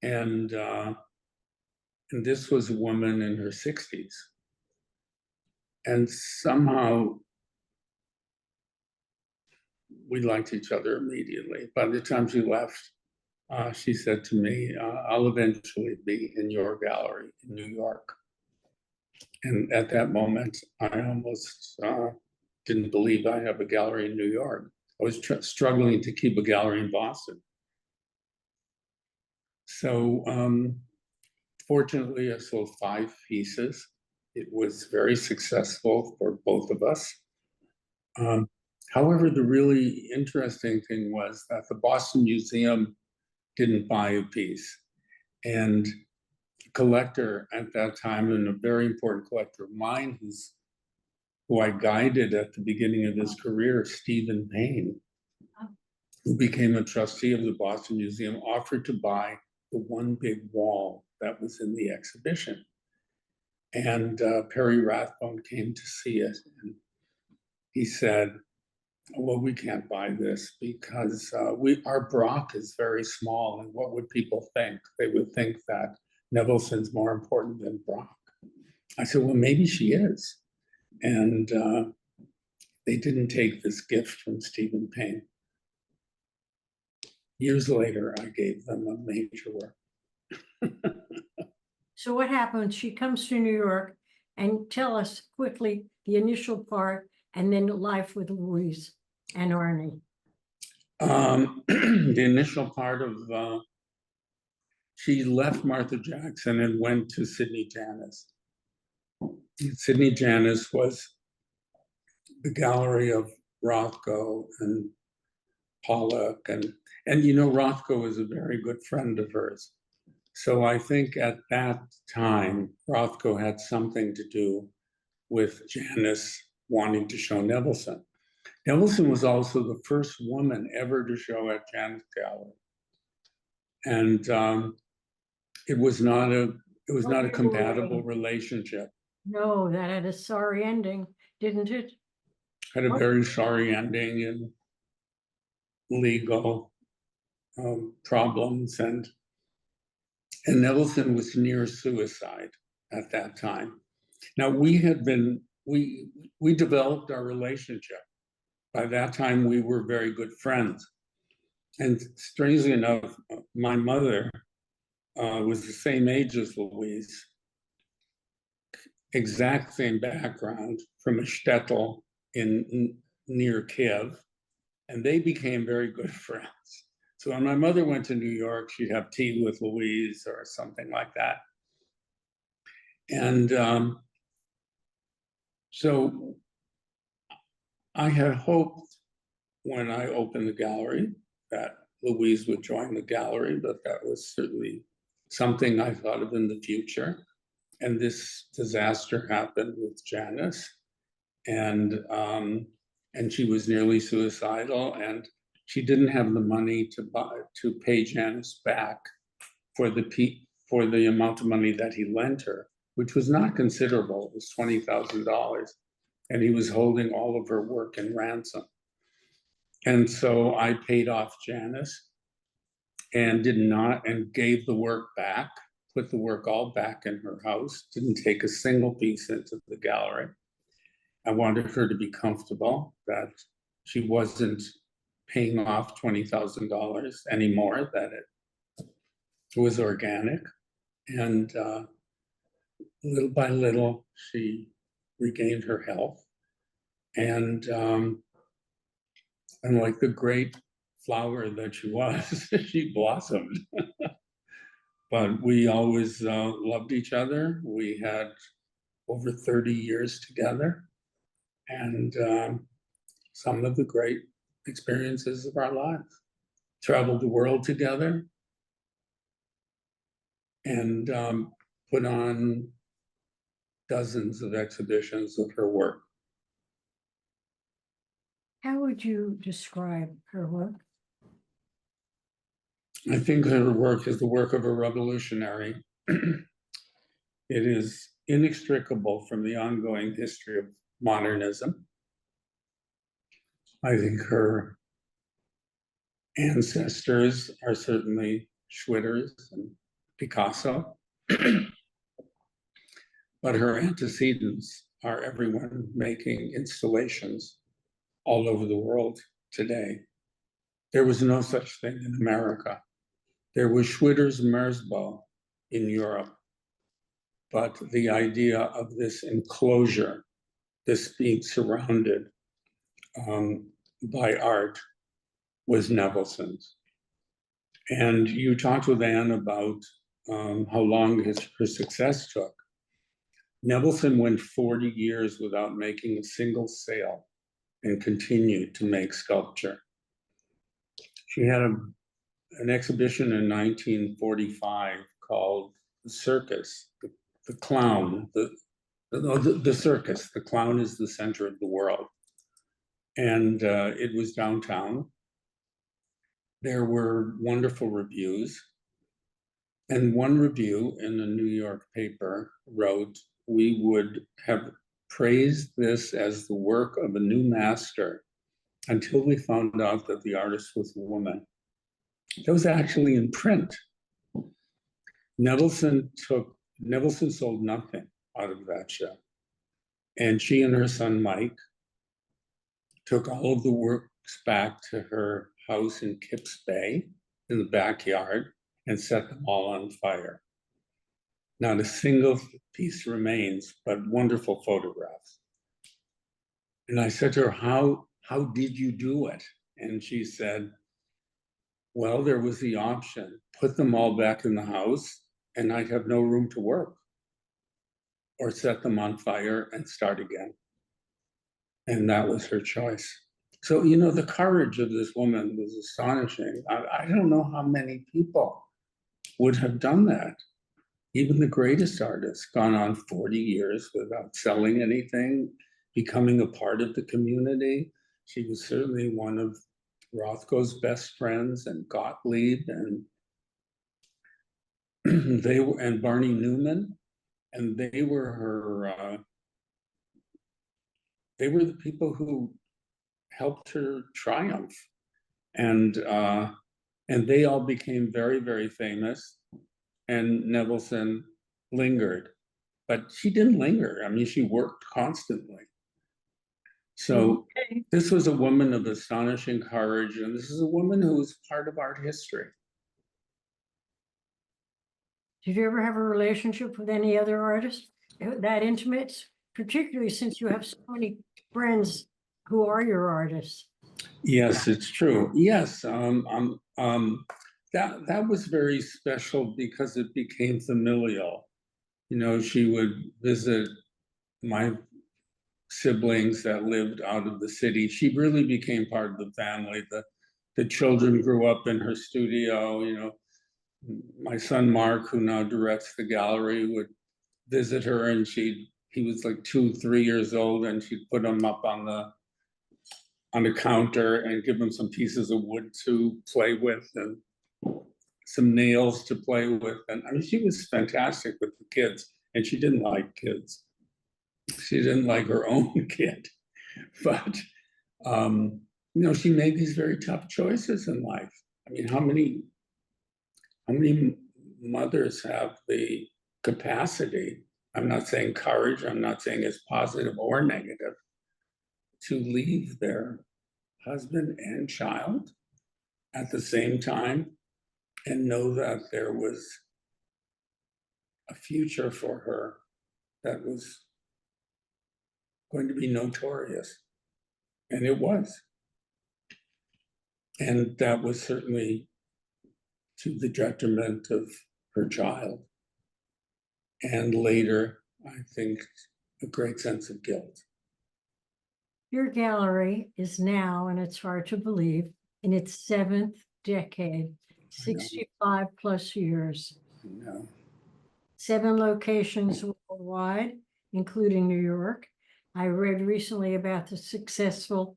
And this was a woman in her 60s. And somehow we liked each other immediately. By the time she left, she said to me, I'll eventually be in your gallery in New York. And at that moment, I almost didn't believe I have a gallery in New York. I was struggling to keep a gallery in Boston. So fortunately, I sold 5 pieces. It was very successful for both of us. However, the really interesting thing was that the Boston Museum didn't buy a piece. And collector at that time, and a very important collector of mine, who I guided at the beginning of his career, Stephen Payne, who became a trustee of the Boston Museum, offered to buy the one big wall that was in the exhibition. And Perry Rathbone came to see it, and he said, well, we can't buy this because our Brock is very small, and what would people think? They would think that Nevelson's more important than Brock. I said, well, maybe she is. And they didn't take this gift from Stephen Payne. Years later, I gave them a major work. So what happens? She comes to New York, and tell us quickly the initial part and then life with Louise and Arne. The initial part of, she left Martha Jackson and went to Sidney Janis. Sidney Janis was the gallery of Rothko and Pollock, and you know, Rothko was a very good friend of hers. So I think at that time, Rothko had something to do with Janis wanting to show Nevelson. Nevelson was also the first woman ever to show at Janis Gallery. And it was not a compatible relationship. No, that had a sorry ending, didn't it? Had a very sorry ending and legal problems, and Nevelson was near suicide at that time. Now we developed our relationship. By that time we were very good friends. And strangely enough, my mother was the same age as Louise, exact same background, from a shtetl near Kiev, and they became very good friends. So when my mother went to New York, she'd have tea with Louise or something like that. And so I had hoped when I opened the gallery that Louise would join the gallery, but that was certainly something I thought of in the future. And this disaster happened with Janis, and she was nearly suicidal, and she didn't have the money to pay Janis back for the amount of money that he lent her, which was not considerable. It was $20,000, and he was holding all of her work in ransom. And so I paid off Janis and gave the work back, put the work all back in her house, didn't take a single piece into the gallery. I wanted her to be comfortable that she wasn't paying off $20,000 anymore, that it was organic. And little by little, she regained her health. And like the great flower that she was, she blossomed. But we always loved each other. We had over 30 years together, and some of the great experiences of our lives. Traveled the world together, and put on dozens of exhibitions of her work. How would you describe her work? I think her work is the work of a revolutionary. It is inextricable from the ongoing history of modernism. I think her ancestors are certainly Schwitters and Picasso, but her antecedents are everyone making installations all over the world today. There was no such thing in America. There was Schwitter's Merzbow in Europe, but the idea of this enclosure, this being surrounded by art, was Nevelson's. And you talked with Anne about how long her success took. Nevelson went 40 years without making a single sale and continued to make sculpture. She had an exhibition in 1945 called circus, the clown, the circus. The clown is the center of the world. And it was downtown. There were wonderful reviews. And one review in a New York paper wrote, we would have praised this as the work of a new master until we found out that the artist was a woman. That was actually in print. Nevelson sold nothing out of that show. And she and her son, Mike, took all of the works back to her house in Kips Bay in the backyard and set them all on fire. Not a single piece remains, but wonderful photographs. And I said to her, how did you do it? And she said, well, there was the option, put them all back in the house and I'd have no room to work, or set them on fire and start again. And that was her choice. So, you know, the courage of this woman was astonishing. I don't know how many people would have done that. Even the greatest artists, gone on 40 years without selling anything, becoming a part of the community. She was certainly one of Rothko's best friends, and Gottlieb, and they were, and Barney Newman, and they were her. They were the people who helped her triumph, and they all became very, very famous. And Nevelson lingered, but she didn't linger. I mean, she worked constantly. So this was a woman of astonishing courage, and this is a woman who was part of art history. Did you ever have a relationship with any other artist that intimate, particularly since you have so many friends who are your artists? Yes, it's true. Yes, that was very special because it became familial. You know, she would visit my siblings that lived out of the city. She really became part of the family. The children grew up in her studio. You know, my son Mark, who now directs the gallery, would visit her, and he was like 2-3 years old, and she'd put him up on the counter and give him some pieces of wood to play with and some nails to play with. And I mean, she was fantastic with the kids, and she didn't like kids. She didn't like her own kid, but you know, she made these very tough choices in life. I mean, how many mothers have the capacity? I'm not saying courage, I'm not saying it's positive or negative, to leave their husband and child at the same time and know that there was a future for her that was going to be notorious. And it was. And that was certainly to the detriment of her child. And later, I think, a great sense of guilt. Your gallery is now, and it's hard to believe, in its 7th decade, 65 plus years. You know. 7 locations worldwide, including New York. I read recently about the successful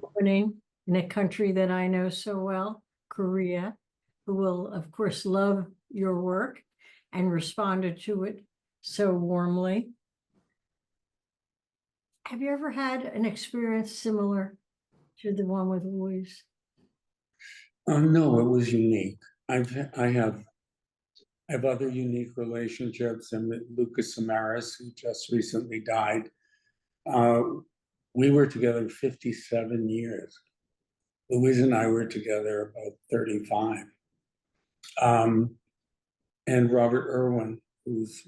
opening in a country that I know so well, Korea, who will, of course, love your work and responded to it so warmly. Have you ever had an experience similar to the one with Louise? No, it was unique. I have other unique relationships, and with Lucas Samaras, who just recently died. We were together 57 years. Louise and I were together about 35. And Robert Irwin, who's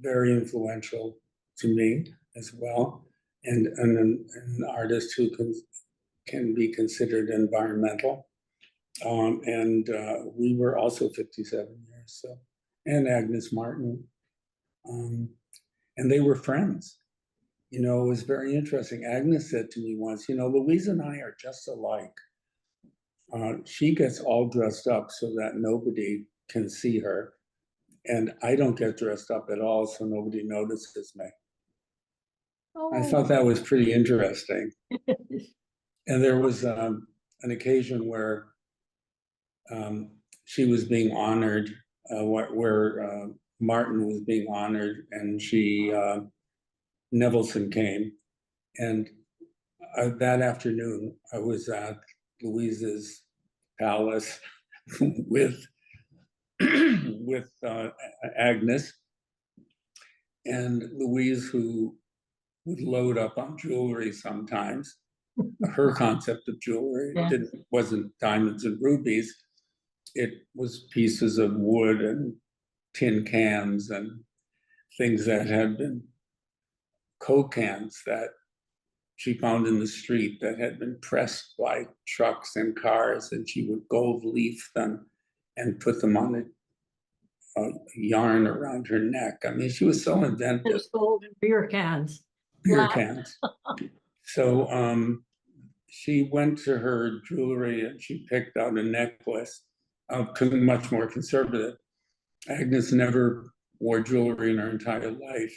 very influential to me as well, and an artist who can be considered environmental. We were also 57 years. So, and Agnes Martin. And they were friends. You know, it was very interesting. Agnes said to me once, you know, Louise and I are just alike. She gets all dressed up so that nobody can see her. And I don't get dressed up at all, so nobody notices me. I Oh, thought that was pretty interesting. And there was an occasion where she was being honored, where Martin was being honored, and Nevelson came. And that afternoon, I was at Louise's palace with Agnes, and Louise, who would load up on jewelry sometimes. Her concept of jewelry wasn't diamonds and rubies. It was pieces of wood and tin cans and things that had been Coke cans that she found in the street that had been pressed by trucks and cars, and she would gold leaf them and put them on a yarn around her neck. I mean, she was so inventive. those old beer cans. Beer Flat. cans. So she went to her jewelry and she picked out a necklace, much more conservative. Agnes never wore jewelry in her entire life.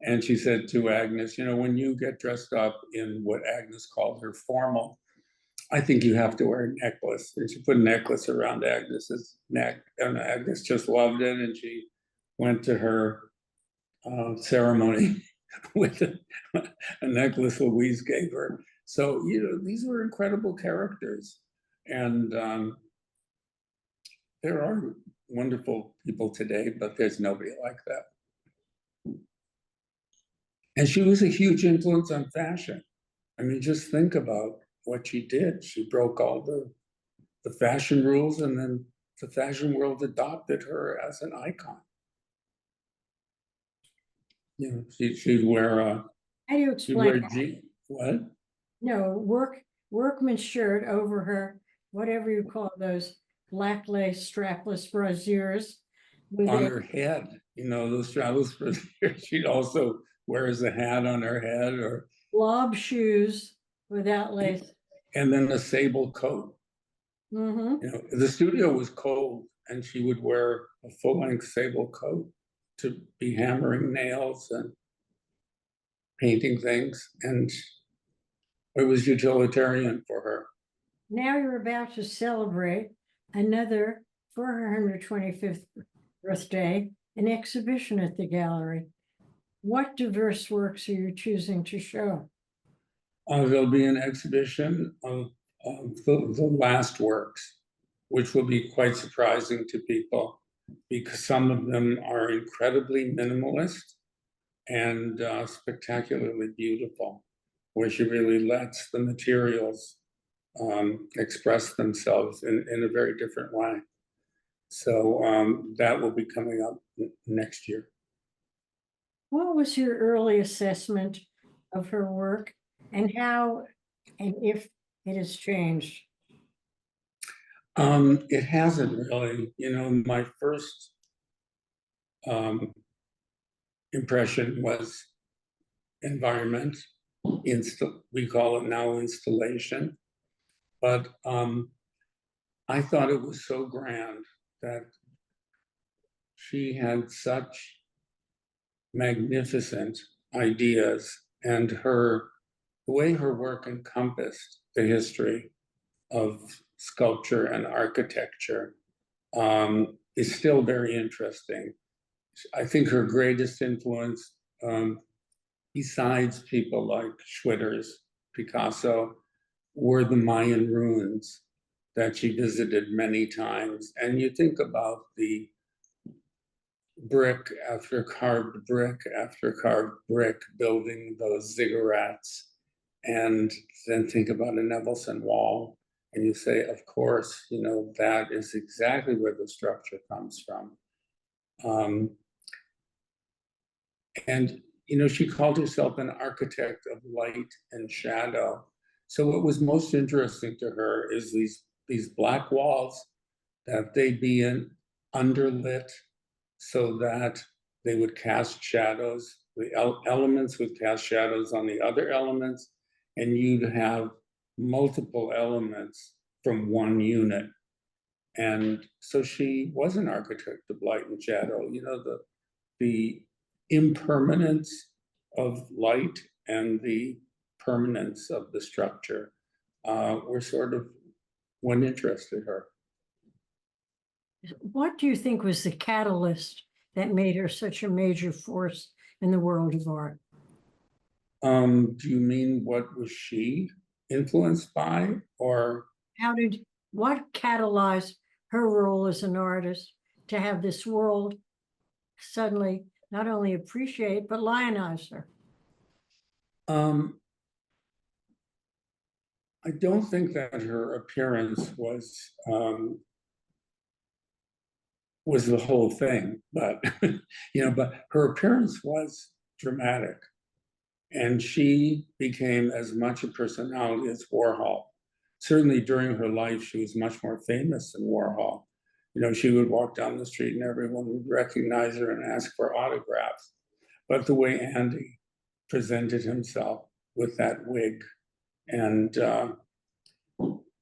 And she said to Agnes, you know, when you get dressed up in what Agnes called her formal, I think you have to wear a necklace. And she put a necklace around Agnes's neck, and Agnes just loved it. And she went to her ceremony with a necklace Louise gave her. So, you know, these were incredible characters. And there are wonderful people today, but there's nobody like that. And she was a huge influence on fashion. I mean, just think about what she did. She broke all the fashion rules, and then the fashion world adopted her as an icon. You know, she'd wear How do you she'd wear explain? what? No, workman's shirt over her, whatever you call those black lace strapless brassieres. With On a her head, you know, those strapless brassieres. She'd also wears a hat on her head, or blob shoes without lace. and then a sable coat. Mm-hmm. You know, the studio was cold, and she would wear a full-length sable coat to be hammering nails and painting things, and it was utilitarian for her. Now you're about to celebrate another for her 125th birthday, an exhibition at the gallery. What diverse works are you choosing to show? There'll be an exhibition of the last works, which will be quite surprising to people because some of them are incredibly minimalist and spectacularly beautiful, where she really lets the materials express themselves in a very different way. So that will be coming up next year. What was your early assessment of her work, and how and if it has changed? It hasn't really. You know, my first impression was environment. We call it now installation. But I thought it was so grand that she had such magnificent ideas, and the way her work encompassed the history of sculpture and architecture is still very interesting. I think her greatest influence, besides people like Schwitters, Picasso, were the Mayan ruins that she visited many times. And you think about the brick after carved brick after carved brick, building those ziggurats, and then think about a Nevelson wall, and you say, of course, you know, that is exactly where the structure comes from. And, you know, she called herself an architect of light and shadow. So what was most interesting to her is these black walls, that they'd be underlit so that they would cast shadows. The elements would cast shadows on the other elements, and you'd have multiple elements from one unit. And so she was an architect of light and shadow, you know, the impermanence of light and the permanence of the structure were sort of what interested her. What do you think was the catalyst that made her such a major force in the world of art? Do you mean what was she influenced by, or? What catalyzed her role as an artist to have this world suddenly not only appreciate, but lionize her? I don't think that her appearance was the whole thing, but you know, but her appearance was dramatic, and she became as much a personality as Warhol. Certainly during her life, she was much more famous than Warhol. You know, she would walk down the street and everyone would recognize her and ask for autographs. But the way Andy presented himself with that wig, and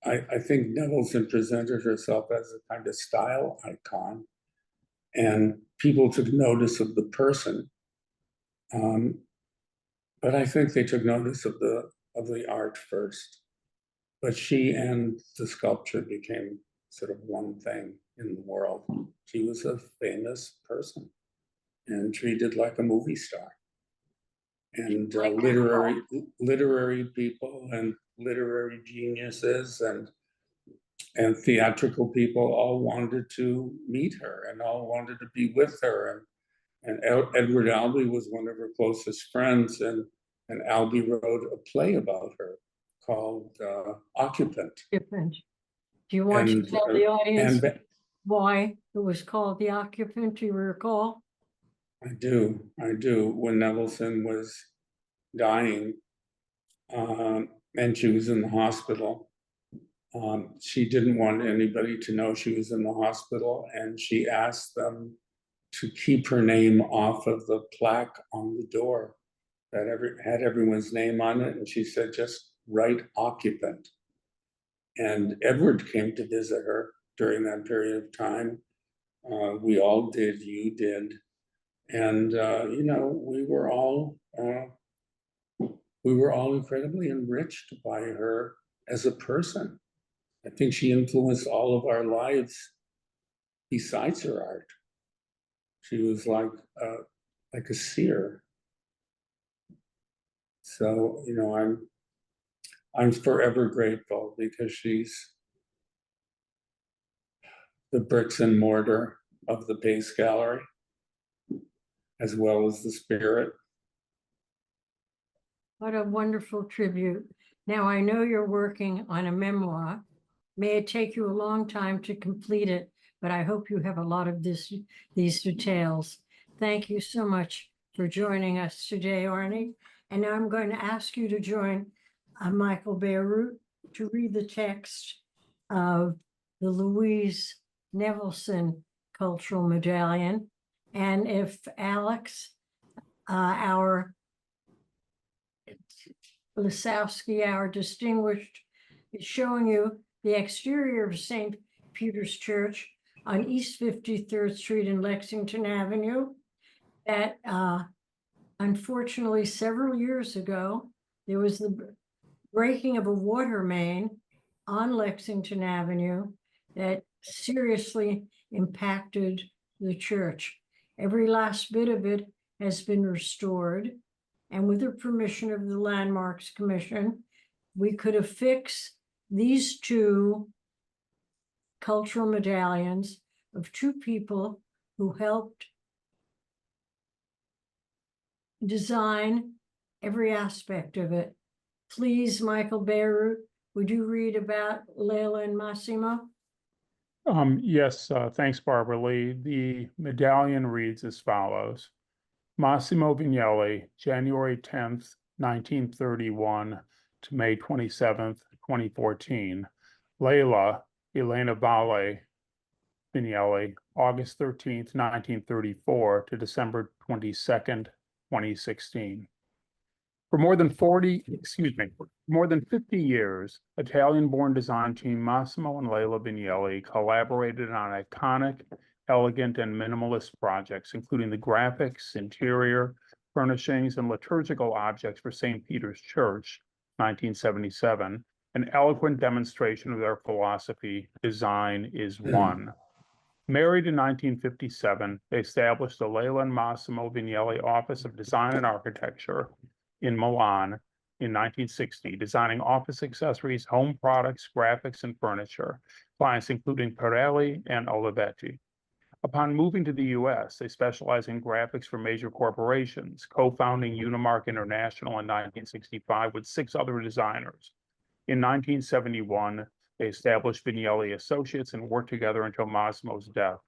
I think Nevelson presented herself as a kind of style icon, and people took notice of the person. But I think they took notice of the art first. But she and the sculpture became sort of one thing in the world. She was a famous person and treated like a movie star. And literary people and literary geniuses and theatrical people all wanted to meet her and all wanted to be with her. And Edward Albee was one of her closest friends, and Albee wrote a play about her called Occupant. Different. Do you want to tell the audience and why it was called The Occupant? Do you recall? I do. When Nevelson was dying, and she was in the hospital, she didn't want anybody to know she was in the hospital, and she asked them to keep her name off of the plaque on the door that had everyone's name on it. And she said, just write Occupant. And Edward came to visit her during that period of time. We all did, you did. And, you know, we were all incredibly enriched by her as a person. I think she influenced all of our lives besides her art. She was like a seer. So, you know, I'm forever grateful because she's the bricks and mortar of the Pace Gallery, as well as the spirit. What a wonderful tribute. Now, I know you're working on a memoir. May it take you a long time to complete it, but I hope you have a lot of these details. Thank you so much for joining us today, Arne. And now I'm going to ask you to join Michael Bierut to read the text of the Louise Nevelson Cultural Medallion. And if Alex, our Lisowski, our distinguished, is showing you the exterior of St. Peter's Church on East 53rd Street in Lexington Avenue. That unfortunately, several years ago, there was the breaking of a water main on Lexington Avenue that seriously impacted the church. Every last bit of it has been restored. And with the permission of the Landmarks Commission, we could affix these two cultural medallions of two people who helped design every aspect of it. Please, Michael Bierut, would you read about Lella and Massimo? Yes, thanks, Barbaralee. The medallion reads as follows. Massimo Vignelli, January 10th, 1931 to May 27th, 2014. Lella, Elena Valle Vignelli, August 13th, 1934 to December 22nd, 2016. For more than 50 years, Italian-born design team Massimo and Lella Vignelli collaborated on iconic, elegant, and minimalist projects, including the graphics, interior, furnishings, and liturgical objects for St. Peter's Church, 1977, an eloquent demonstration of their philosophy, design is one. Married in 1957, they established the Lella and Massimo Vignelli Office of Design and Architecture in Milan in 1960, designing office accessories, home products, graphics, and furniture. Clients including Pirelli and Olivetti. Upon moving to the US, they specialize in graphics for major corporations, co-founding Unimark International in 1965 with 6 other designers. In 1971, they established Vignelli Associates and worked together until Massimo's death.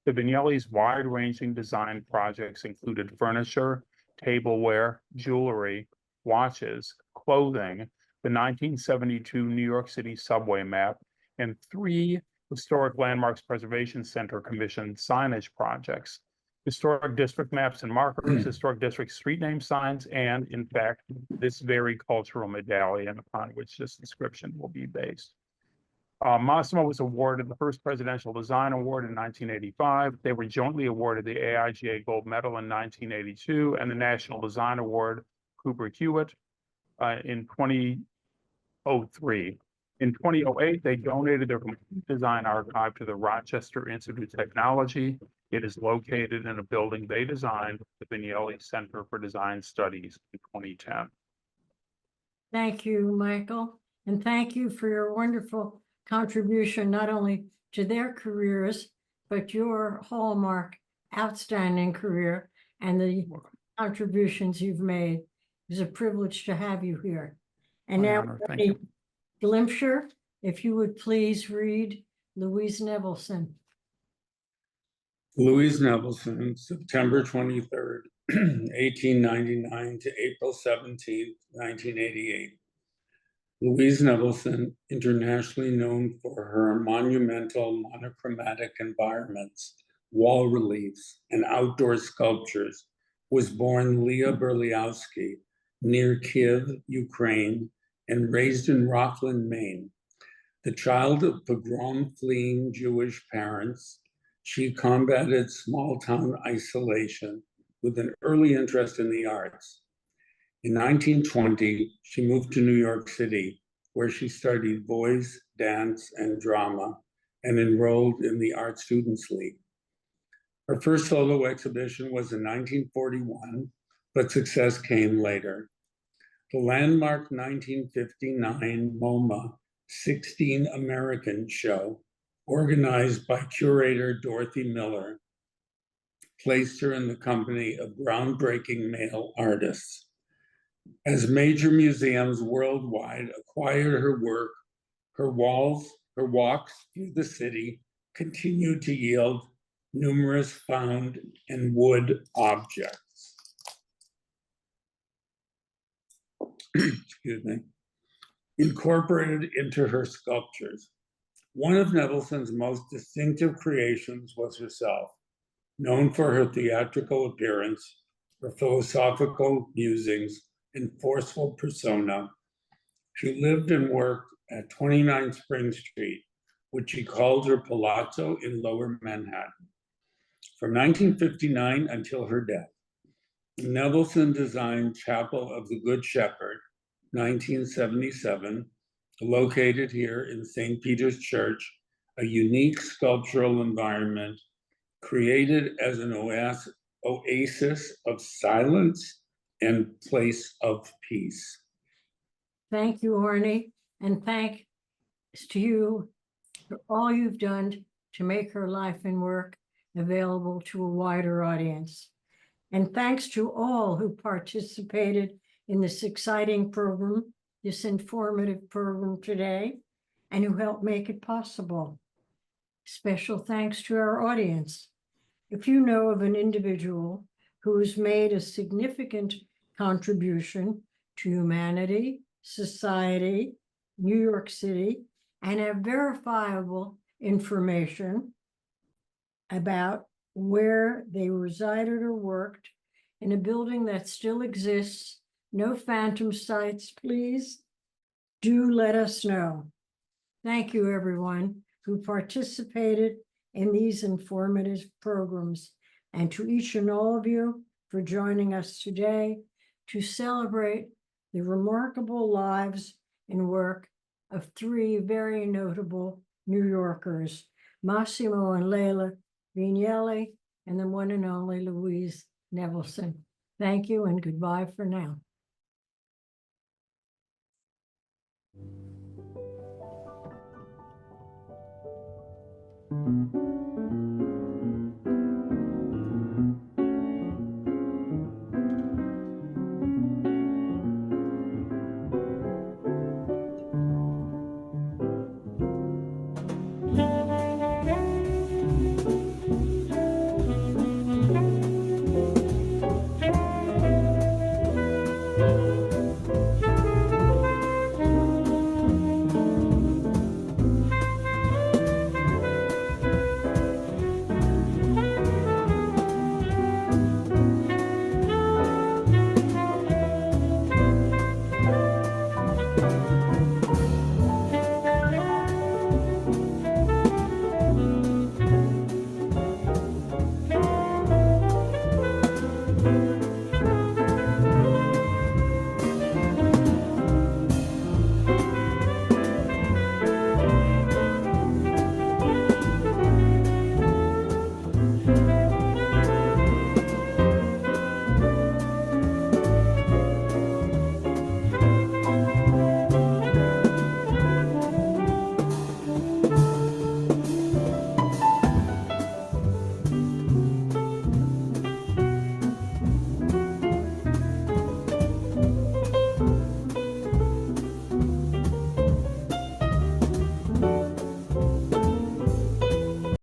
The Vignelli's wide-ranging design projects included furniture, tableware, jewelry, watches, clothing, the 1972 New York City subway map, and 3 Historic Landmarks Preservation Center commissioned signage projects, historic district maps and markers, historic district street name signs, and in fact, this very cultural medallion upon which this inscription will be based. Massimo was awarded the first Presidential Design Award in 1985. They were jointly awarded the AIGA Gold Medal in 1982 and the National Design Award, Cooper Hewitt, in 2003. In 2008, they donated their complete design archive to the Rochester Institute of Technology. It is located in a building they designed, the Vignelli Center for Design Studies, in 2010. Thank you, Michael, and thank you for your wonderful contribution, not only to their careers, but your hallmark, outstanding career and the contributions you've made. It's a privilege to have you here. And My now, honor. Thank you. Glimcher, if you would please read Louise Nevelson. Louise Nevelson, September 23rd, 1899 to April 17th, 1988. Louise Nevelson, internationally known for her monumental monochromatic environments, wall reliefs, and outdoor sculptures, was born Leah Berliowski near Kiev, Ukraine, and raised in Rockland, Maine. The child of pogrom-fleeing Jewish parents, she combated small-town isolation with an early interest in the arts. In 1920, she moved to New York City, where she studied voice, dance, and drama, and enrolled in the Art Students League. Her first solo exhibition was in 1941, but success came later. The landmark 1959 MOMA 16 American show, organized by curator Dorothy Miller, placed her in the company of groundbreaking male artists. As major museums worldwide acquired her work, her walks through the city continued to yield numerous found and wood objects. Excuse me. Incorporated into her sculptures. One of Nevelson's most distinctive creations was herself, known for her theatrical appearance, her philosophical musings, and forceful persona. She lived and worked at 29 Spring Street, which she called her palazzo in Lower Manhattan. From 1959 until her death, Nevelson designed Chapel of the Good Shepherd, 1977, located here in St. Peter's Church, a unique sculptural environment created as an oasis of silence and place of peace. Thank you, Arne, and thanks to you for all you've done to make her life and work available to a wider audience. And thanks to all who participated in this exciting program, this informative program today, and who helped make it possible. Special thanks to our audience. If you know of an individual who has made a significant contribution to humanity, society, New York City, and have verifiable information about where they resided or worked in a building that still exists No phantom sights, please. Do let us know. Thank you, everyone who participated in these informative programs, and to each and all of you for joining us today to celebrate the remarkable lives and work of three very notable New Yorkers, Massimo and Lella Vignelli, and the one and only Louise Nevelson. Thank you and goodbye for now. Thank you.